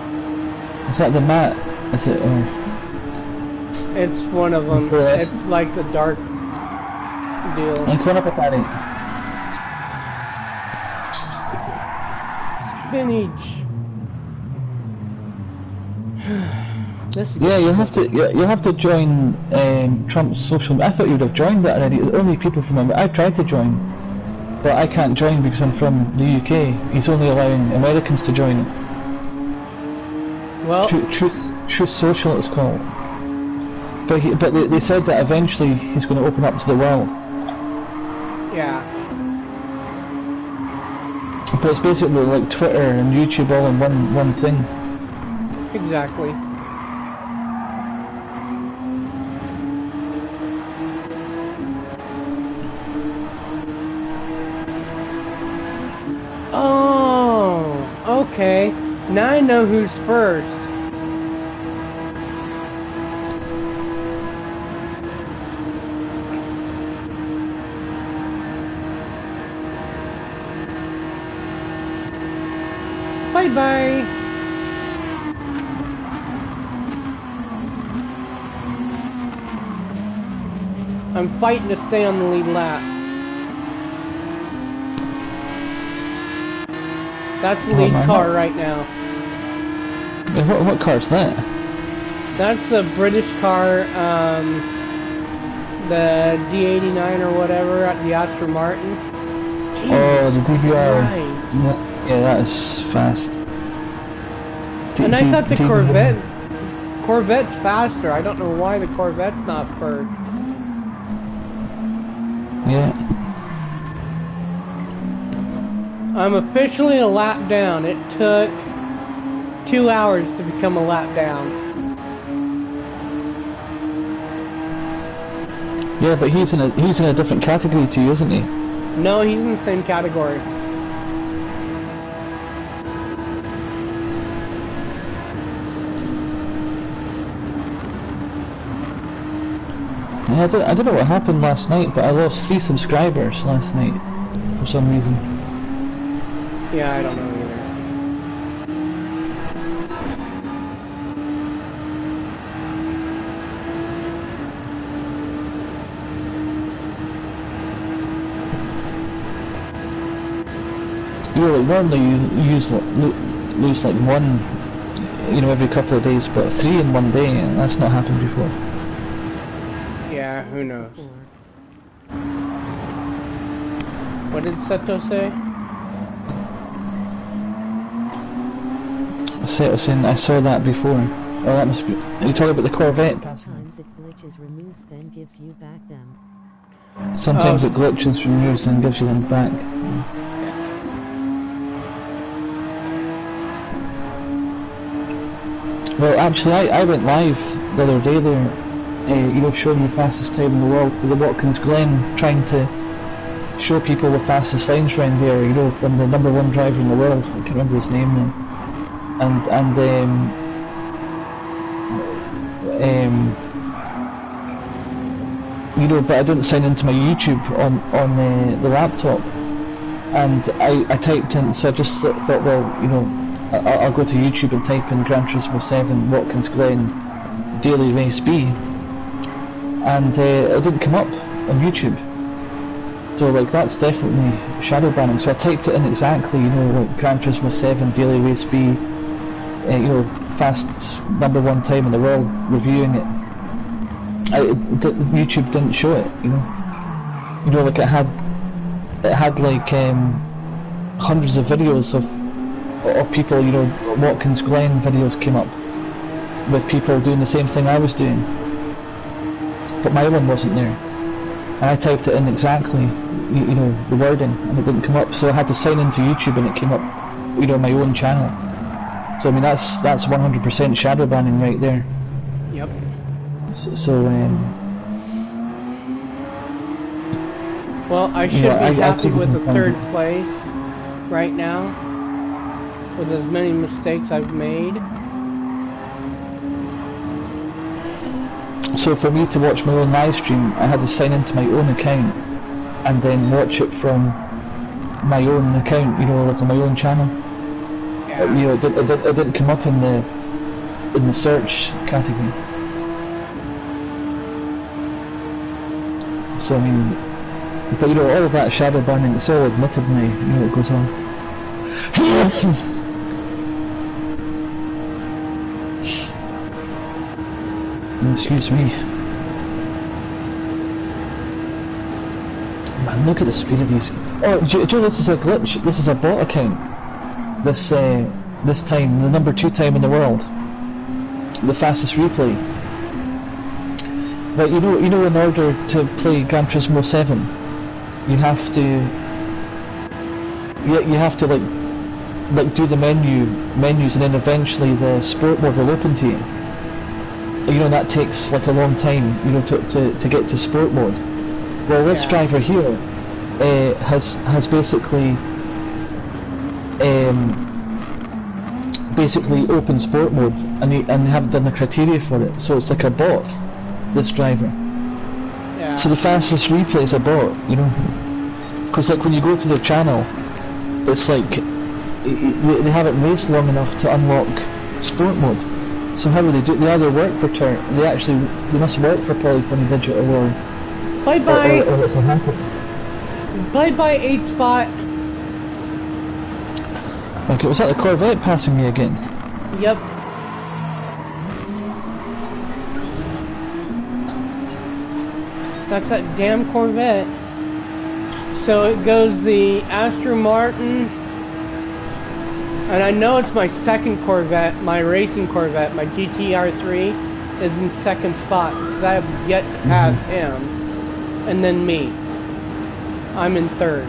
Is that the matte? Is it? It's one of them. It's like the dark deal. And clean up with that. Spinach. Yeah, you'll have to join Trump's social. I thought you'd have joined that already. Only people from America. I tried to join, but I can't join because I'm from the UK. He's only allowing Americans to join. Well, Truth Social it's called. But they said that eventually he's going to open up to the world. Yeah. But it's basically like Twitter and YouTube all in one thing. Exactly. Oh, okay. Now I know who's first. Bye-bye. I'm fighting to stay on the lead lap. That's the lead car right now. What car is that? That's the British car, the D89 or whatever at the Aston Martin. Oh, the DBR. Christ. Yeah, that is fast. And I thought the Corvette's faster. I don't know why the Corvette's not first. Yeah. I'm officially a lap down. It took 2 hours to become a lap down. Yeah, but he's in a different category to you, isn't he? No, he's in the same category. Yeah, I don't know what happened last night, but I lost 3 subscribers last night for some reason. Yeah, I don't know either. You know, like normally you lose like 1, you know, every couple of days, but 3 in one day, and that's not happened before. Yeah, who knows? What did Seto say? I saw that before. Oh, that must be. Are you talking about the Corvette? Sometimes it glitches, removes, then gives you back them. Sometimes it glitches, removes, and gives you them back. Well, actually, I went live the other day there, you know, showing the fastest time in the world for the Watkins Glen, trying to show people the fastest lines around there, you know, from the #1 driver in the world. I can't remember his name now. You know, but I didn't sign into my YouTube on the laptop, and I typed in, so I just thought, well, you know, I'll go to YouTube and type in Gran Turismo 7 Watkins Glen Daily Race B, and it didn't come up on YouTube. So like that's definitely shadow banning. So I typed it in exactly, you know, like Gran Turismo 7 Daily Race B, you know, fast #1 time in the world, reviewing it. YouTube didn't show it, you know. You know, like it had like hundreds of videos of people, you know, Watkins Glen videos came up with people doing the same thing I was doing, but my one wasn't there. and I typed it in exactly, you know, the wording, and it didn't come up. So I had to sign into YouTube, and it came up, you know, my own channel. So I mean, that's 100% shadow banning right there. Yep. So well, I should you know, be happy couldn't with the confirm third it. place right now, with as many mistakes I've made. So for me to watch my own live stream, I had to sign into my own account, and then watch it from my own account, you know, like on my own channel. Yeah. You know, it didn't come up in the search category. So I mean, but you know, all of that shadow banning, it's all admittedly, you know, it goes on. Excuse me. Man, look at the speed of these. Oh, Joe, this is a glitch. This is a bot account. This time, the number 2 time in the world, the fastest replay. But you know, in order to play Gran Turismo 7, you have to like do the menus, and then eventually the sport mode will open to you. You know, that takes like a long time, you know, to get to sport mode. Well, this driver here has basically open sport mode, and they haven't done the criteria for it, so it's like a bot, this driver. Yeah. So the fastest replay is a bot, you know, because like when you go to their channel, it's like they haven't raced long enough to unlock sport mode. So how do they do it? They either work for they must work for Polyphony Digital, or it's a hacker. Play by 8 spot. Okay, was that the Corvette passing me again? Yep. That's that damn Corvette. So it goes the Aston Martin, and I know it's my second Corvette, my racing Corvette, my GTR3 is in second spot, because I have yet to pass him, and then me. I'm in third.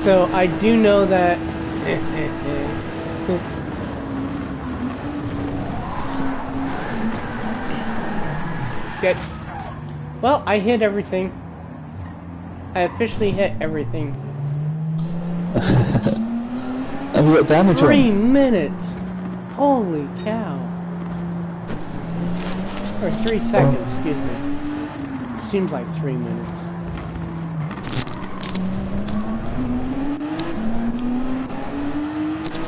So I do know that well, I hit everything. I officially hit everything. Have you got damage on? 3 minutes! Holy cow. Or 3 seconds, excuse me. Seems like 3 minutes.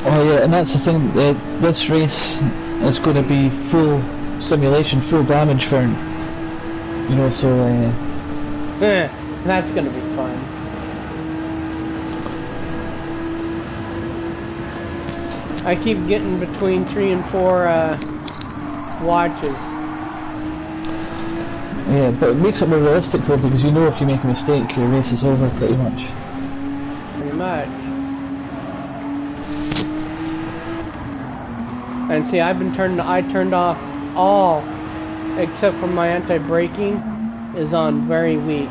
Oh yeah, and that's the thing, this race is going to be full simulation, full damage for him. You know, so that's gonna be fun. I keep getting between 3 and 4 watches. yeah, but it makes it more realistic though, because you know if you make a mistake, your race is over pretty much. Pretty much. And see, I turned off all, except for my anti-braking, is on very weak,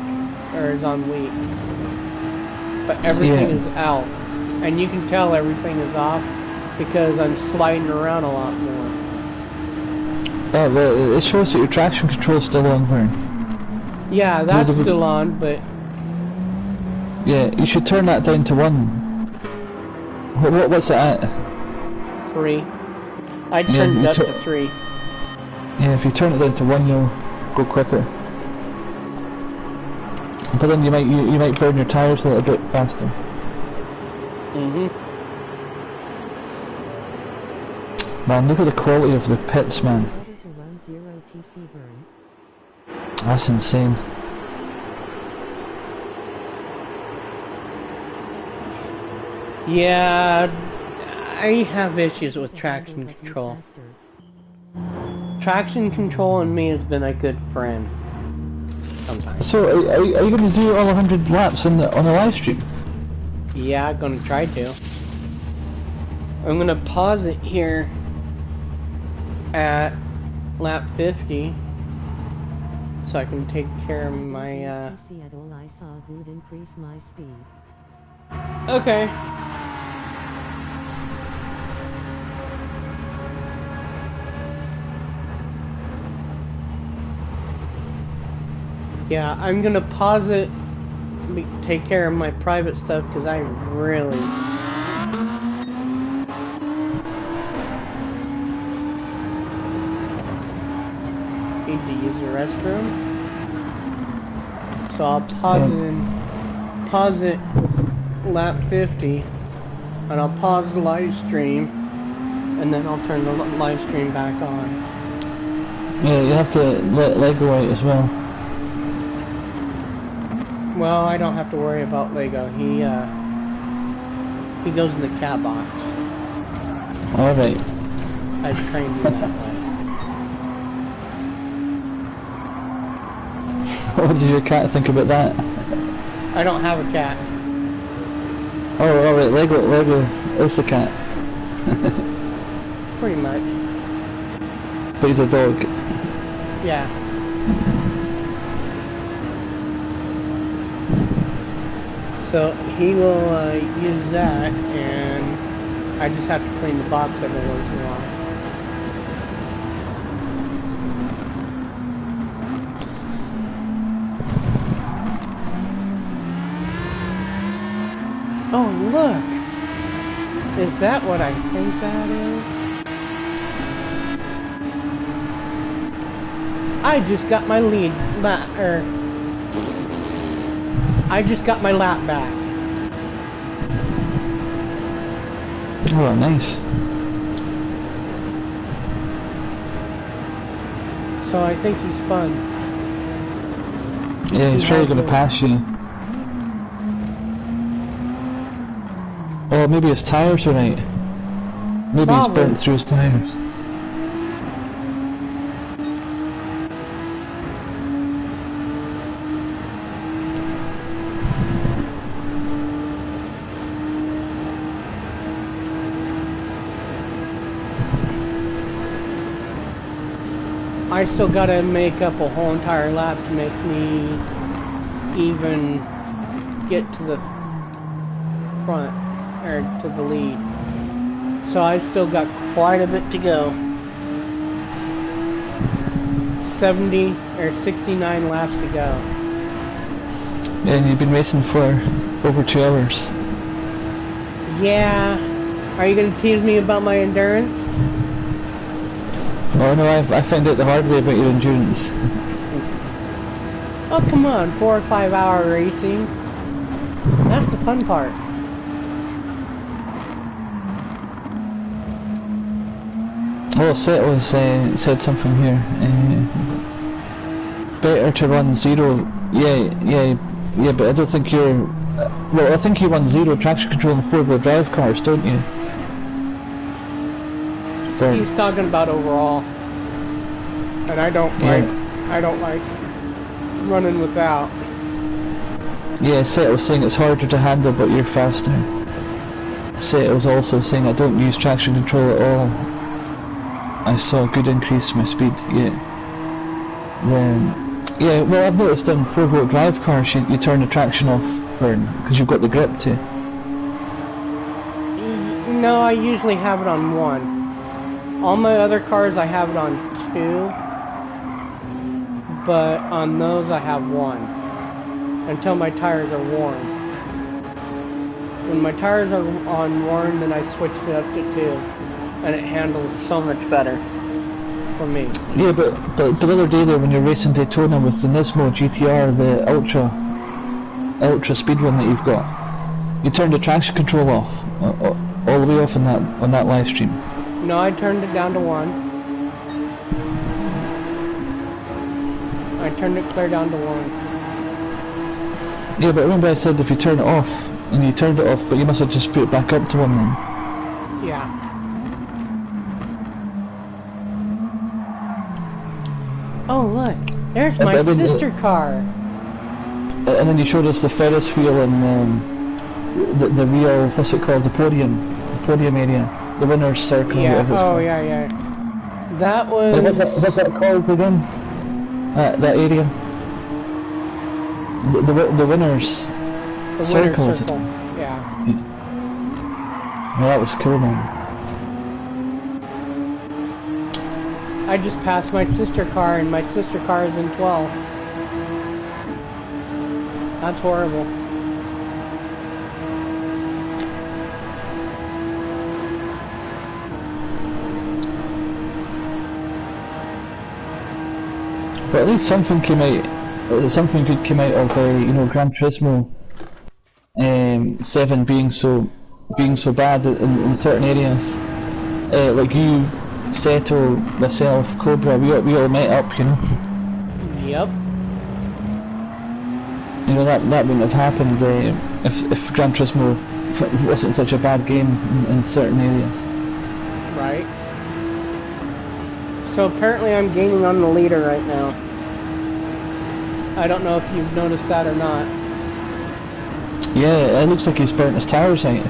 or is on weak. But everything is out. And you can tell everything is off, because I'm sliding around a lot more. Oh, well, it shows that your traction control is still on, Vern. Yeah, that's still on, but... Yeah, you should turn that down to 1. What's it at? 3. I turned it up to 3. Yeah, if you turn it down to 1, you'll go quicker. But then you might burn your tires a little bit faster. Man, look at the quality of the pits, man. That's insane. Yeah, I have issues with traction control. Traction control and me has been a good friend. Sometimes. So, are you going to do all 100 laps on the live stream? Yeah, I'm going to try to. I'm going to pause it here at lap 50. so I can take care of my, STC at all I saw would increase my speed. Okay. Yeah, I'm gonna pause it, take care of my private stuff, because I really... need to use the restroom. So I'll pause it lap 50, and I'll pause the live stream, and then I'll turn the live stream back on. Yeah, you have to let Lego out as well. Well, I don't have to worry about Lego. He goes in the cat box. Alright. I trained him that way. What does your cat think about that? I don't have a cat. Oh, alright, Lego is the cat. Pretty much. But he's a dog. Yeah. So he will use that, and I just have to clean the box every once in a while. Oh, look! Is that what I think that is? I just got my I just got my lap back. Oh, nice. So I think he's fun. Yeah, he's probably gonna pass you. Oh, maybe his tires are right. Maybe Probably. he's burnt through his tires. I still gotta make up a whole entire lap to make me even get to the front, or to the lead. So I've still got quite a bit to go. 70 or 69 laps to go. Yeah, and you've been racing for over 2 hours. Yeah. Are you gonna tease me about my endurance? Oh no, I found out the hard way about your endurance. Oh come on, 4 or 5 hour racing. That's the fun part. Oh, Set was said something here. Better to run 0. Yeah, but I don't think you're... well, I think you run 0 traction control in 4-wheel drive cars, don't you? He's talking about overall. And I don't like running without. Yeah, Set was saying it's harder to handle, but you're faster. Set was also saying I don't use traction control at all. I saw a good increase in my speed, yeah. Yeah, well I've noticed in 4-wheel drive cars you turn the traction off because you've got the grip to. No, I usually have it on 1. All my other cars I have it on 2. But on those I have 1. Until my tires are worn. When my tires are on worn, then I switched it up to 2. And it handles so much better for me. Yeah, but the other day there when you're racing Daytona with the Nismo GTR, the ultra speed one that you've got, you turned the traction control off, all the way off on that live stream. No, I turned it down to 1. I turned it clear down to 1. Yeah, but remember I said if you turn it off, and you turned it off, but you must have just put it back up to 1 then. Yeah. Oh look, there's my sister car. And then you showed us the Ferris wheel and the real, what's it called, the podium area, the winner's circle. Yeah. Oh yeah. That was. What's that called again? That area. the winners The circle. winner's circle. Yeah. Well, that was cool, man. I just passed my sister car, and my sister car is in 12. That's horrible. But at least something came out. Something good came out of Gran Turismo 7 being so bad in certain areas. Like you, Seto, myself, Cobra, we all met up, you know. Yep. You know that wouldn't have happened if Gran Turismo wasn't such a bad game in certain areas. Right. So apparently I'm gaining on the leader right now. I don't know if you've noticed that or not. Yeah, it looks like he's burnt his tires out.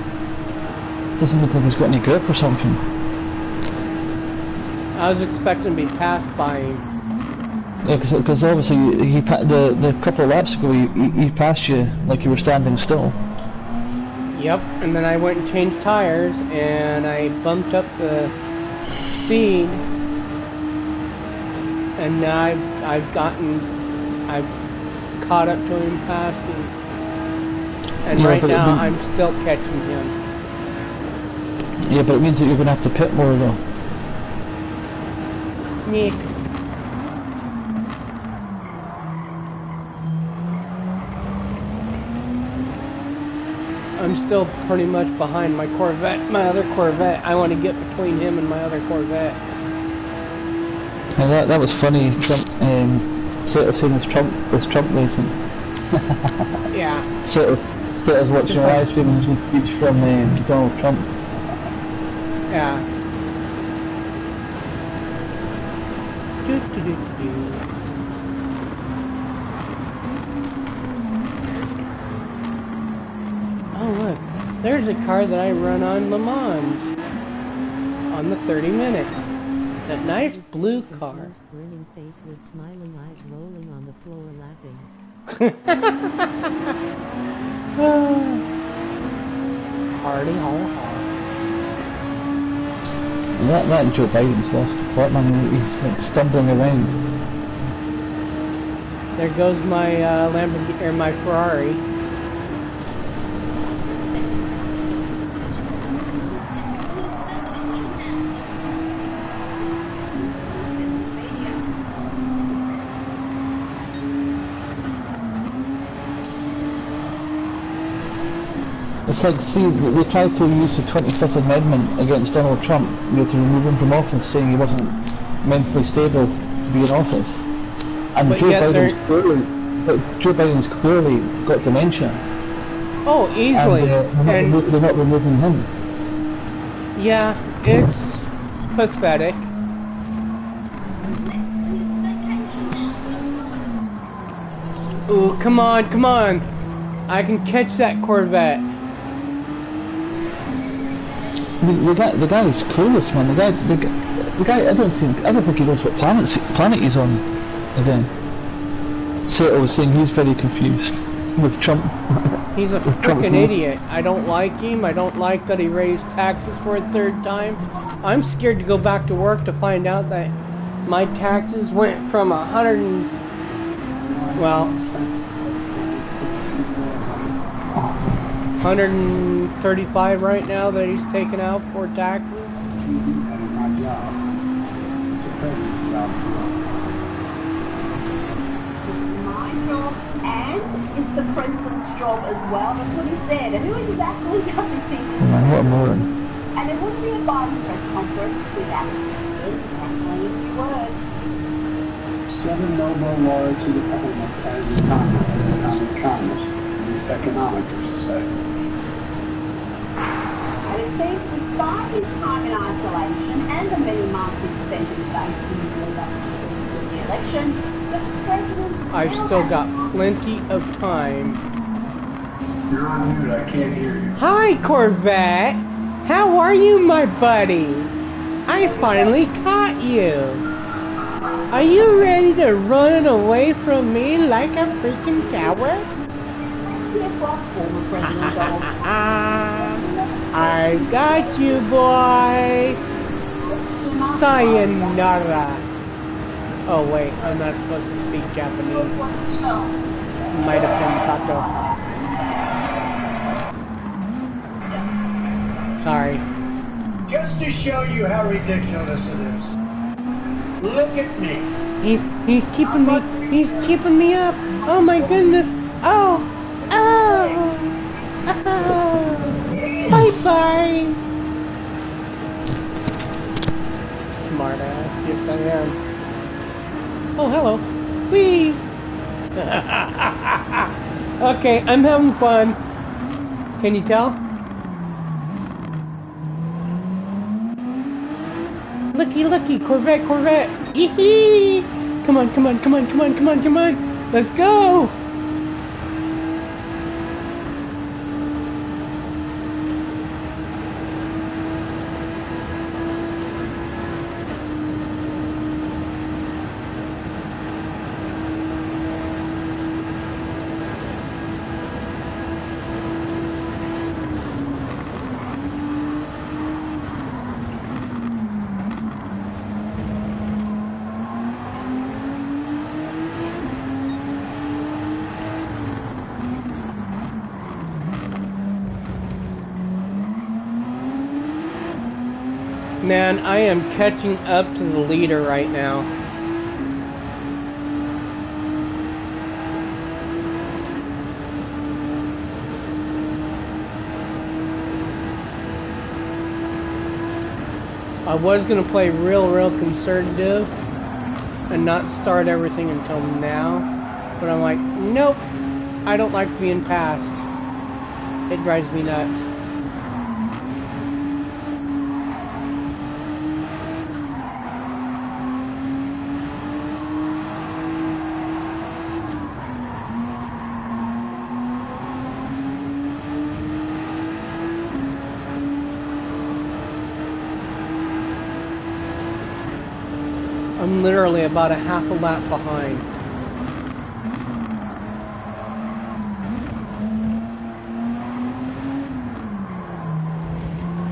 Doesn't look like he's got any grip or something. I was expecting to be passed by him. Yeah, because obviously the couple of laps ago he passed you like you were standing still. Yep, and then I went and changed tires, and I bumped up the speed, and now I've caught up to him passing, and Yeah, right but now I'm still catching him. Yeah, but it means that you're going to have to pit more though. Yeah. I'm still pretty much behind my Corvette, my other Corvette. I want to get between him and my other Corvette. And that was funny. Trump, sort of saying was Trump racing. Yeah. Sort of watching a live stream and a speech from Donald Trump. Yeah. Do. Oh look, there's a car that I run on Le Mans on the 30 minutes. That nice blue car. Grinning face with smiling eyes rolling on the floor laughing. Hardy har har. That Joe Biden's lost the plot, man. He's like stumbling around. There goes my Lamborghini or my Ferrari. It's like, see, they tried to use the 25th Amendment against Donald Trump, to remove him from office, saying he wasn't mentally stable to be in office. And But Joe Biden's clearly got dementia. Oh, easily. And they're not removing him. Yeah, it's pathetic. Ooh, come on, come on! I can catch that Corvette. The guy is clueless, man. The guy. I don't think he knows what planet he's on. Again, Sato was saying he's very confused with Trump. He's a freaking idiot. I don't like him. I don't like that he raised taxes for a third time. I'm scared to go back to work to find out that my taxes went from 135 right now that he's taken out for taxes. My job, and it's the president's job as well. That's what he said. And who exactly does he think? Man, what a moron. And it wouldn't be a Biden press conference without exactly words. 7 Nobel laureates in the government as economists and economics, as you say. And it seems despite his time in isolation and the many months he spent in base in the lead-up to the election, the president I've still got plenty of time. You're on mute, I can't hear you. Hi, Corvette. How are you, my buddy? I finally caught you. Are you ready to run away from me like a freaking coward? Former President Donald Trump. I got you, boy. Sayonara. Oh wait, I'm not supposed to speak Japanese. Might have been Tato. Sorry. Just to show you how ridiculous it is. Look at me. He's keeping me up. Oh my goodness. Oh. Bye bye. Smart ass. Yes I am. Oh hello. Whee. Okay, I'm having fun. Can you tell? Looky, Corvette. Yee-hee! Come on. Let's go! Man, I am catching up to the leader right now. I was gonna play real conservative and not start everything until now, but I'm like, nope, I don't like being passed. It drives me nuts. I'm literally about a half a lap behind.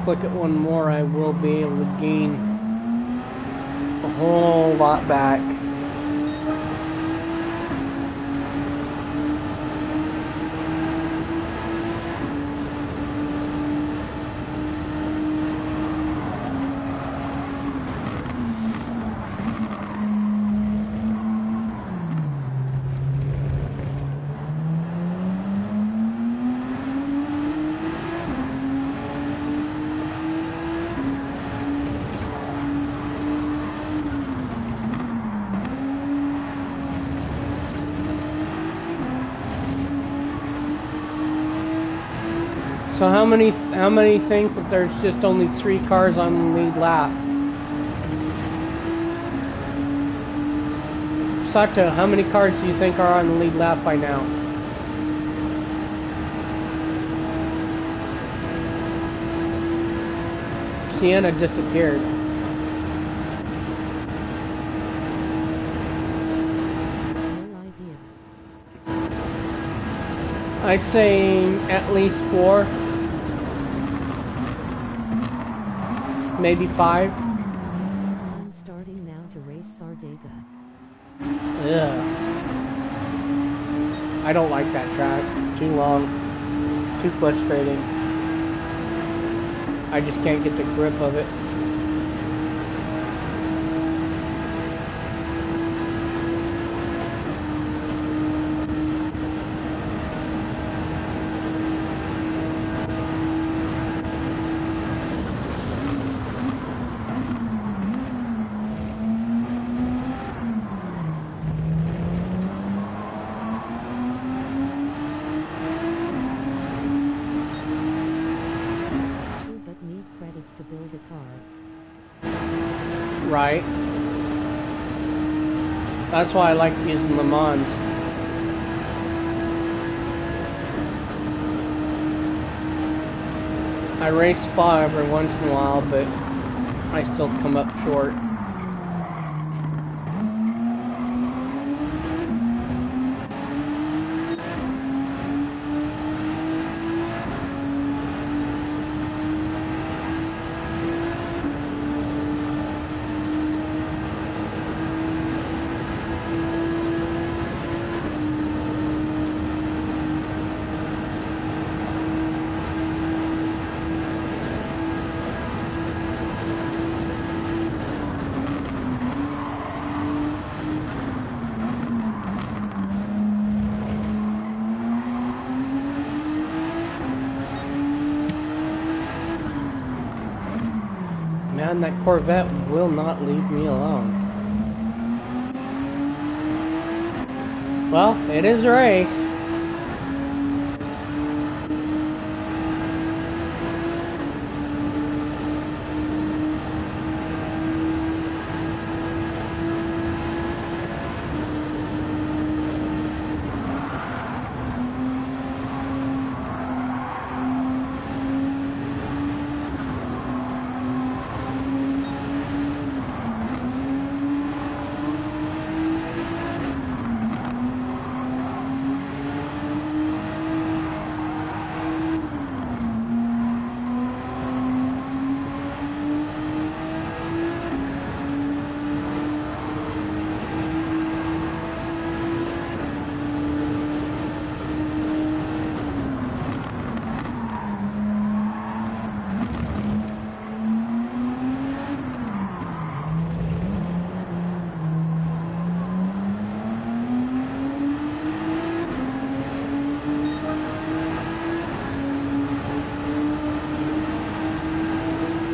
Click it one more, I will be able to gain a whole lot back. So how many think that there's just only 3 cars on the lead lap? Sato, how many cars do you think are on the lead lap by now? Sienna disappeared. I'd say at least 4. Maybe 5. I'm starting now to race Sardega. Yeah. I don't like that track. Too long. Too frustrating. I just can't get the grip of it. To build a car. Right. That's why I like using Le Mans. I race Spa every once in a while, but I still come up short. man, that Corvette will not leave me alone. Well, it is a race.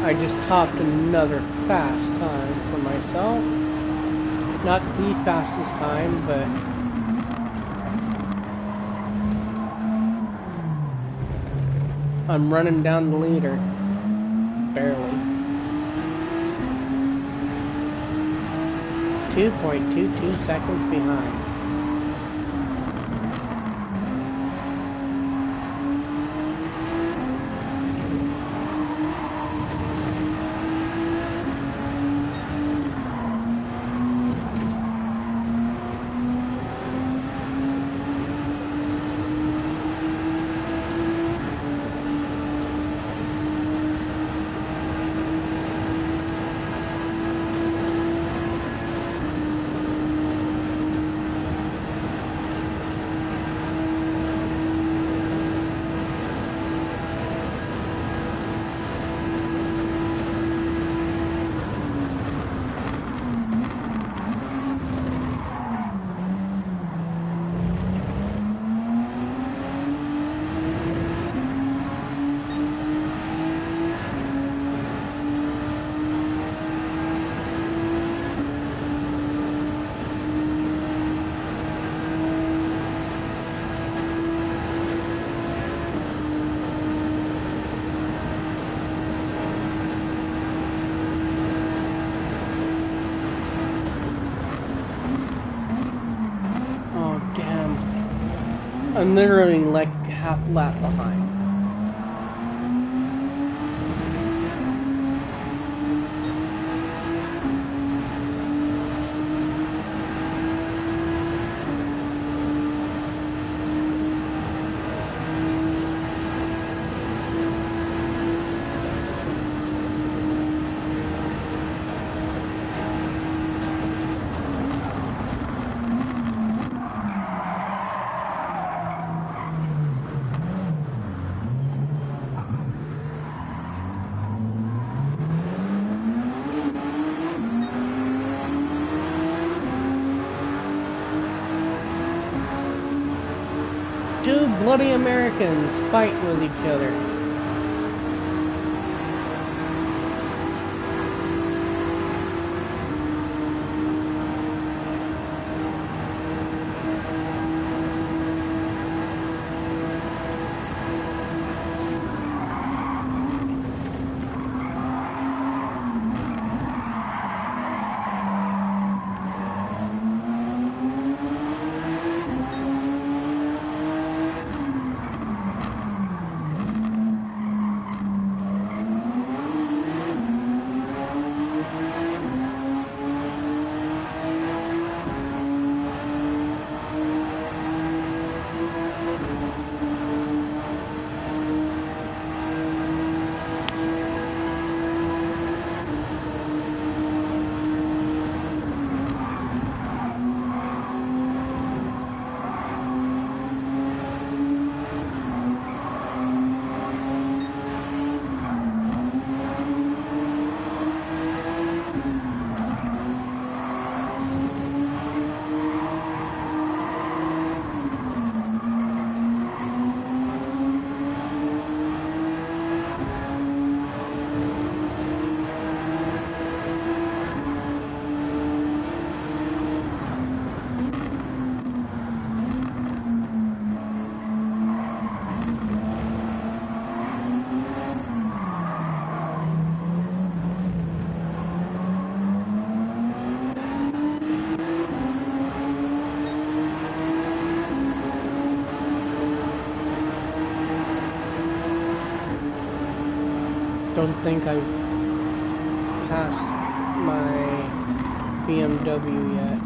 I just topped another fast time for myself. Not the fastest time, but I'm running down the leader. Barely. 2.22 seconds behind. I'm literally like half lap behind. Two bloody Americans fight with each other. don't think I've passed my BMW yet.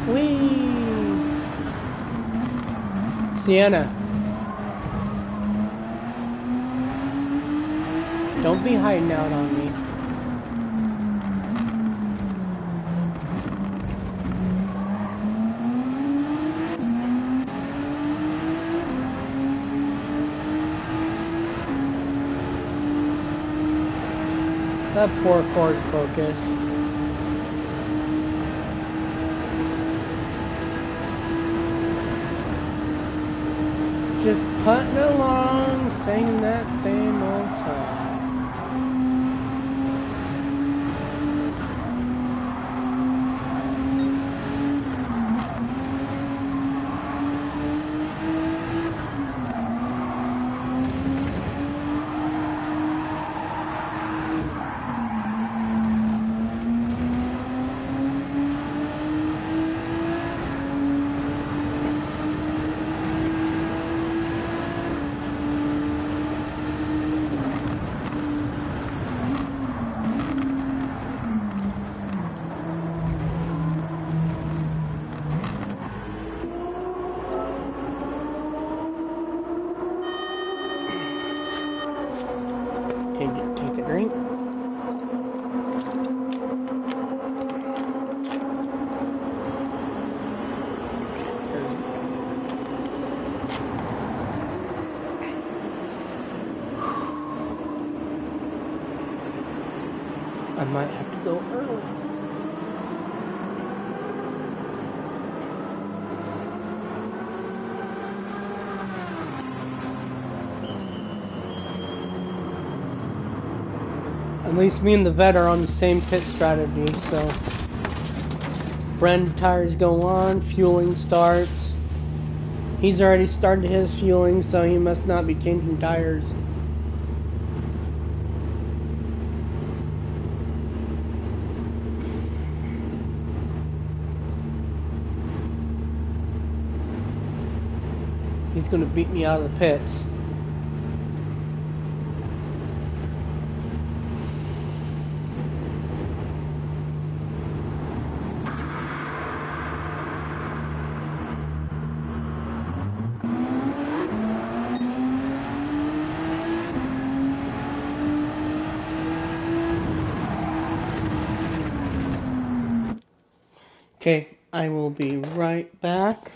Whee! Sienna. Don't be hiding out on me. That poor Ford Focus. Just putting along, singing that same old song. Take a drink. I might have to go early. At least me and the vet are on the same pit strategy, so brand tires go on, fueling starts. He's already started his fueling, so he must not be changing tires. He's gonna beat me out of the pits. Okay, I will be right back.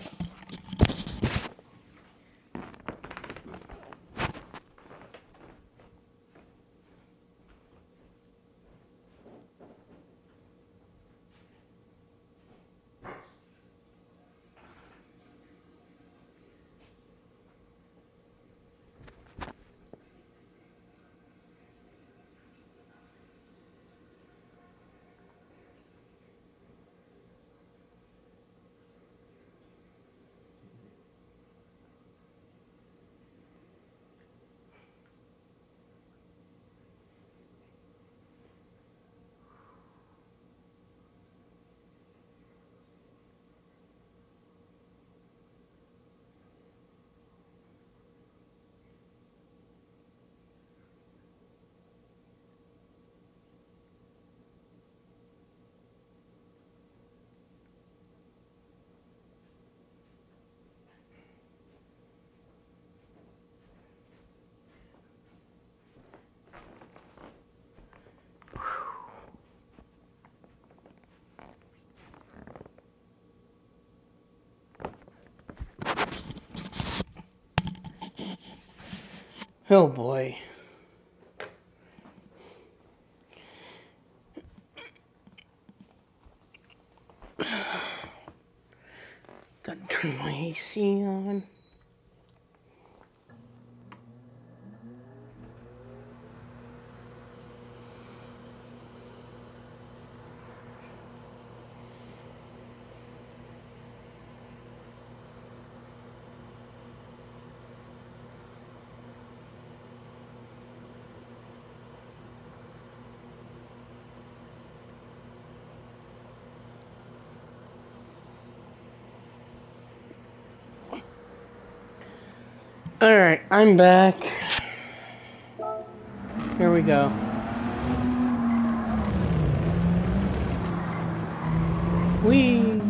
Oh boy. Gotta turn my AC on. Alright, I'm back. Here we go. Whee!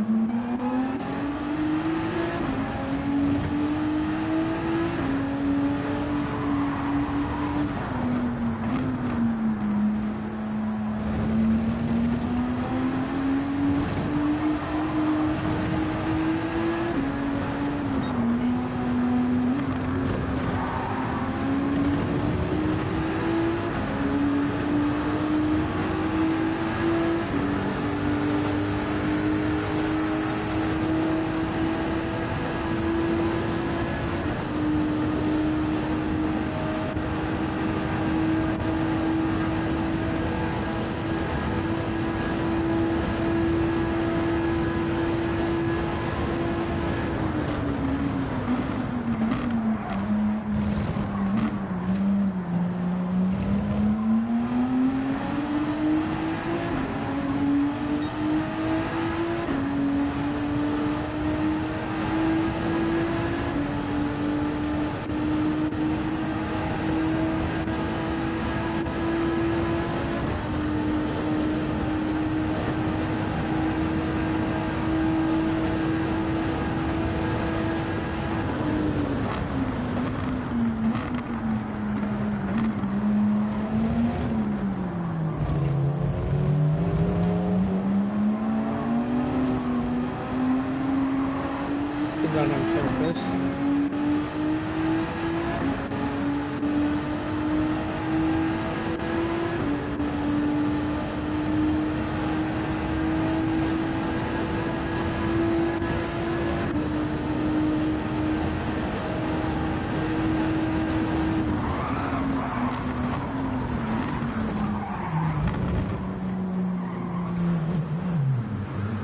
Did that on purpose.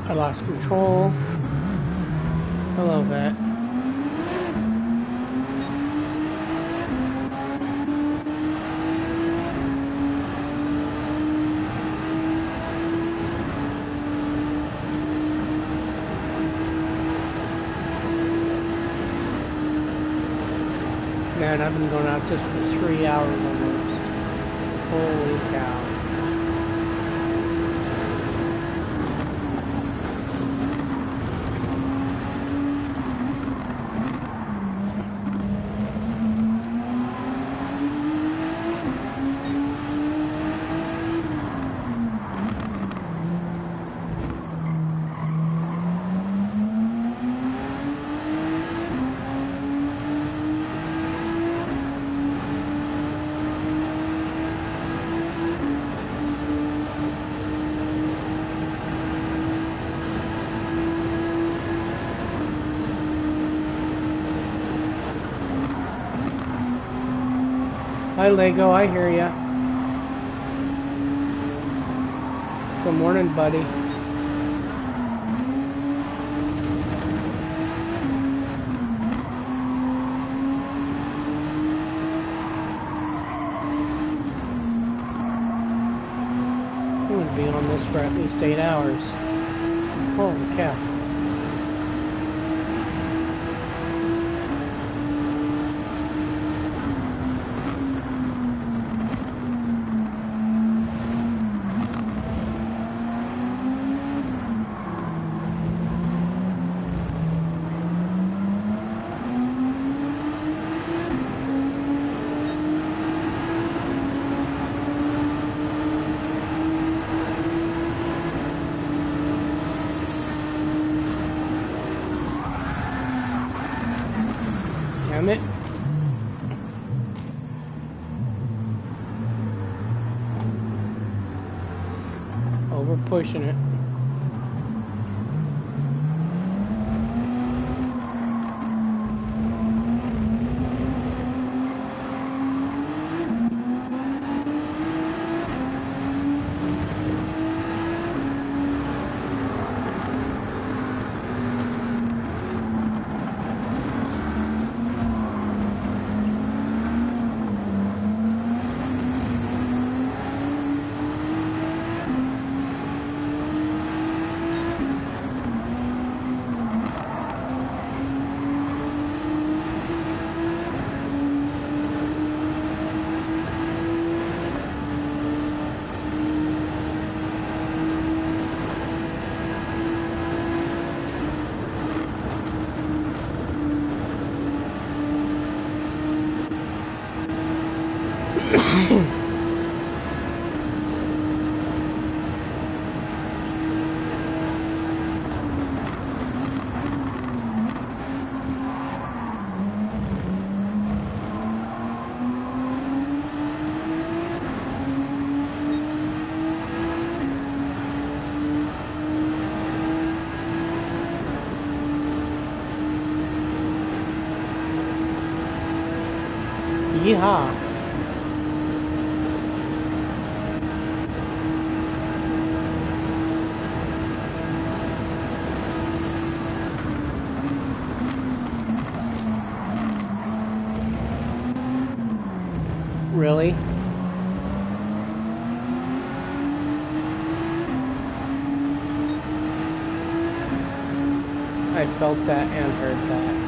I lost control. Hello, Vet. Man, I've been going out just for 3 hours almost. Holy cow. Hi, Lego. I hear ya. Good morning, buddy. I'm gonna be on this for at least 8 hours. Holy cow. Damn it. Over pushing it. Yeehaw. Really? I felt that and heard that.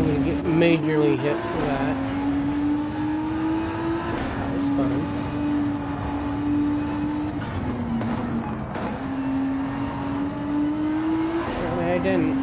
I'm gonna get majorly hit for that. That was fun. Apparently I didn't.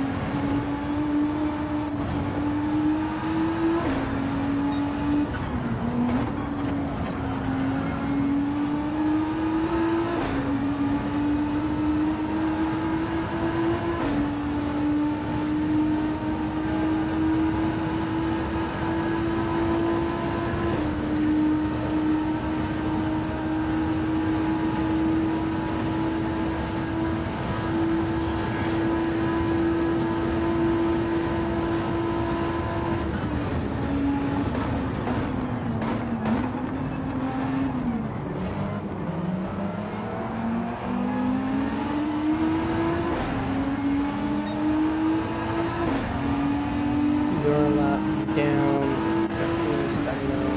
You're a lot down. At least I know.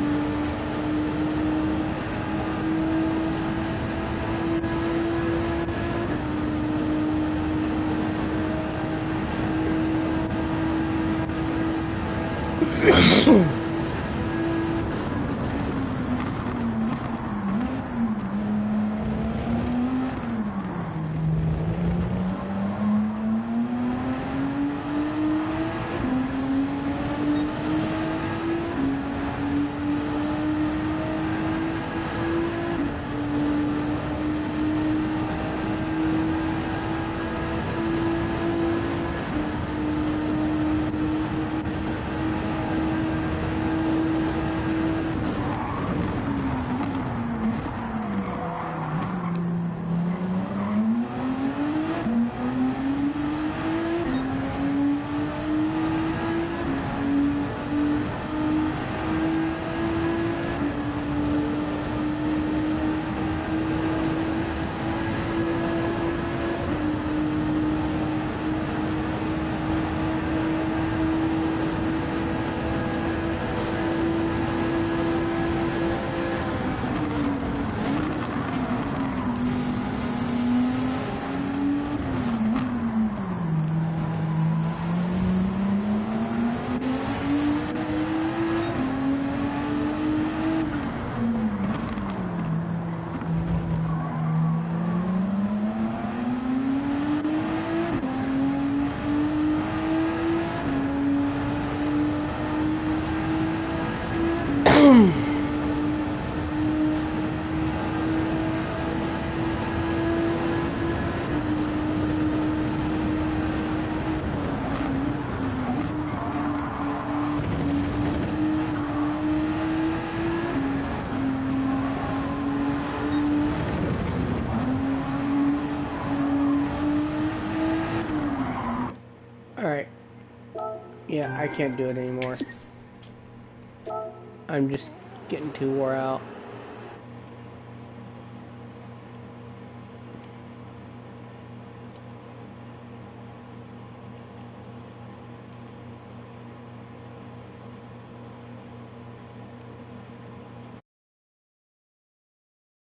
Alright. Yeah, I can't do it anymore. I'm just getting too wore out.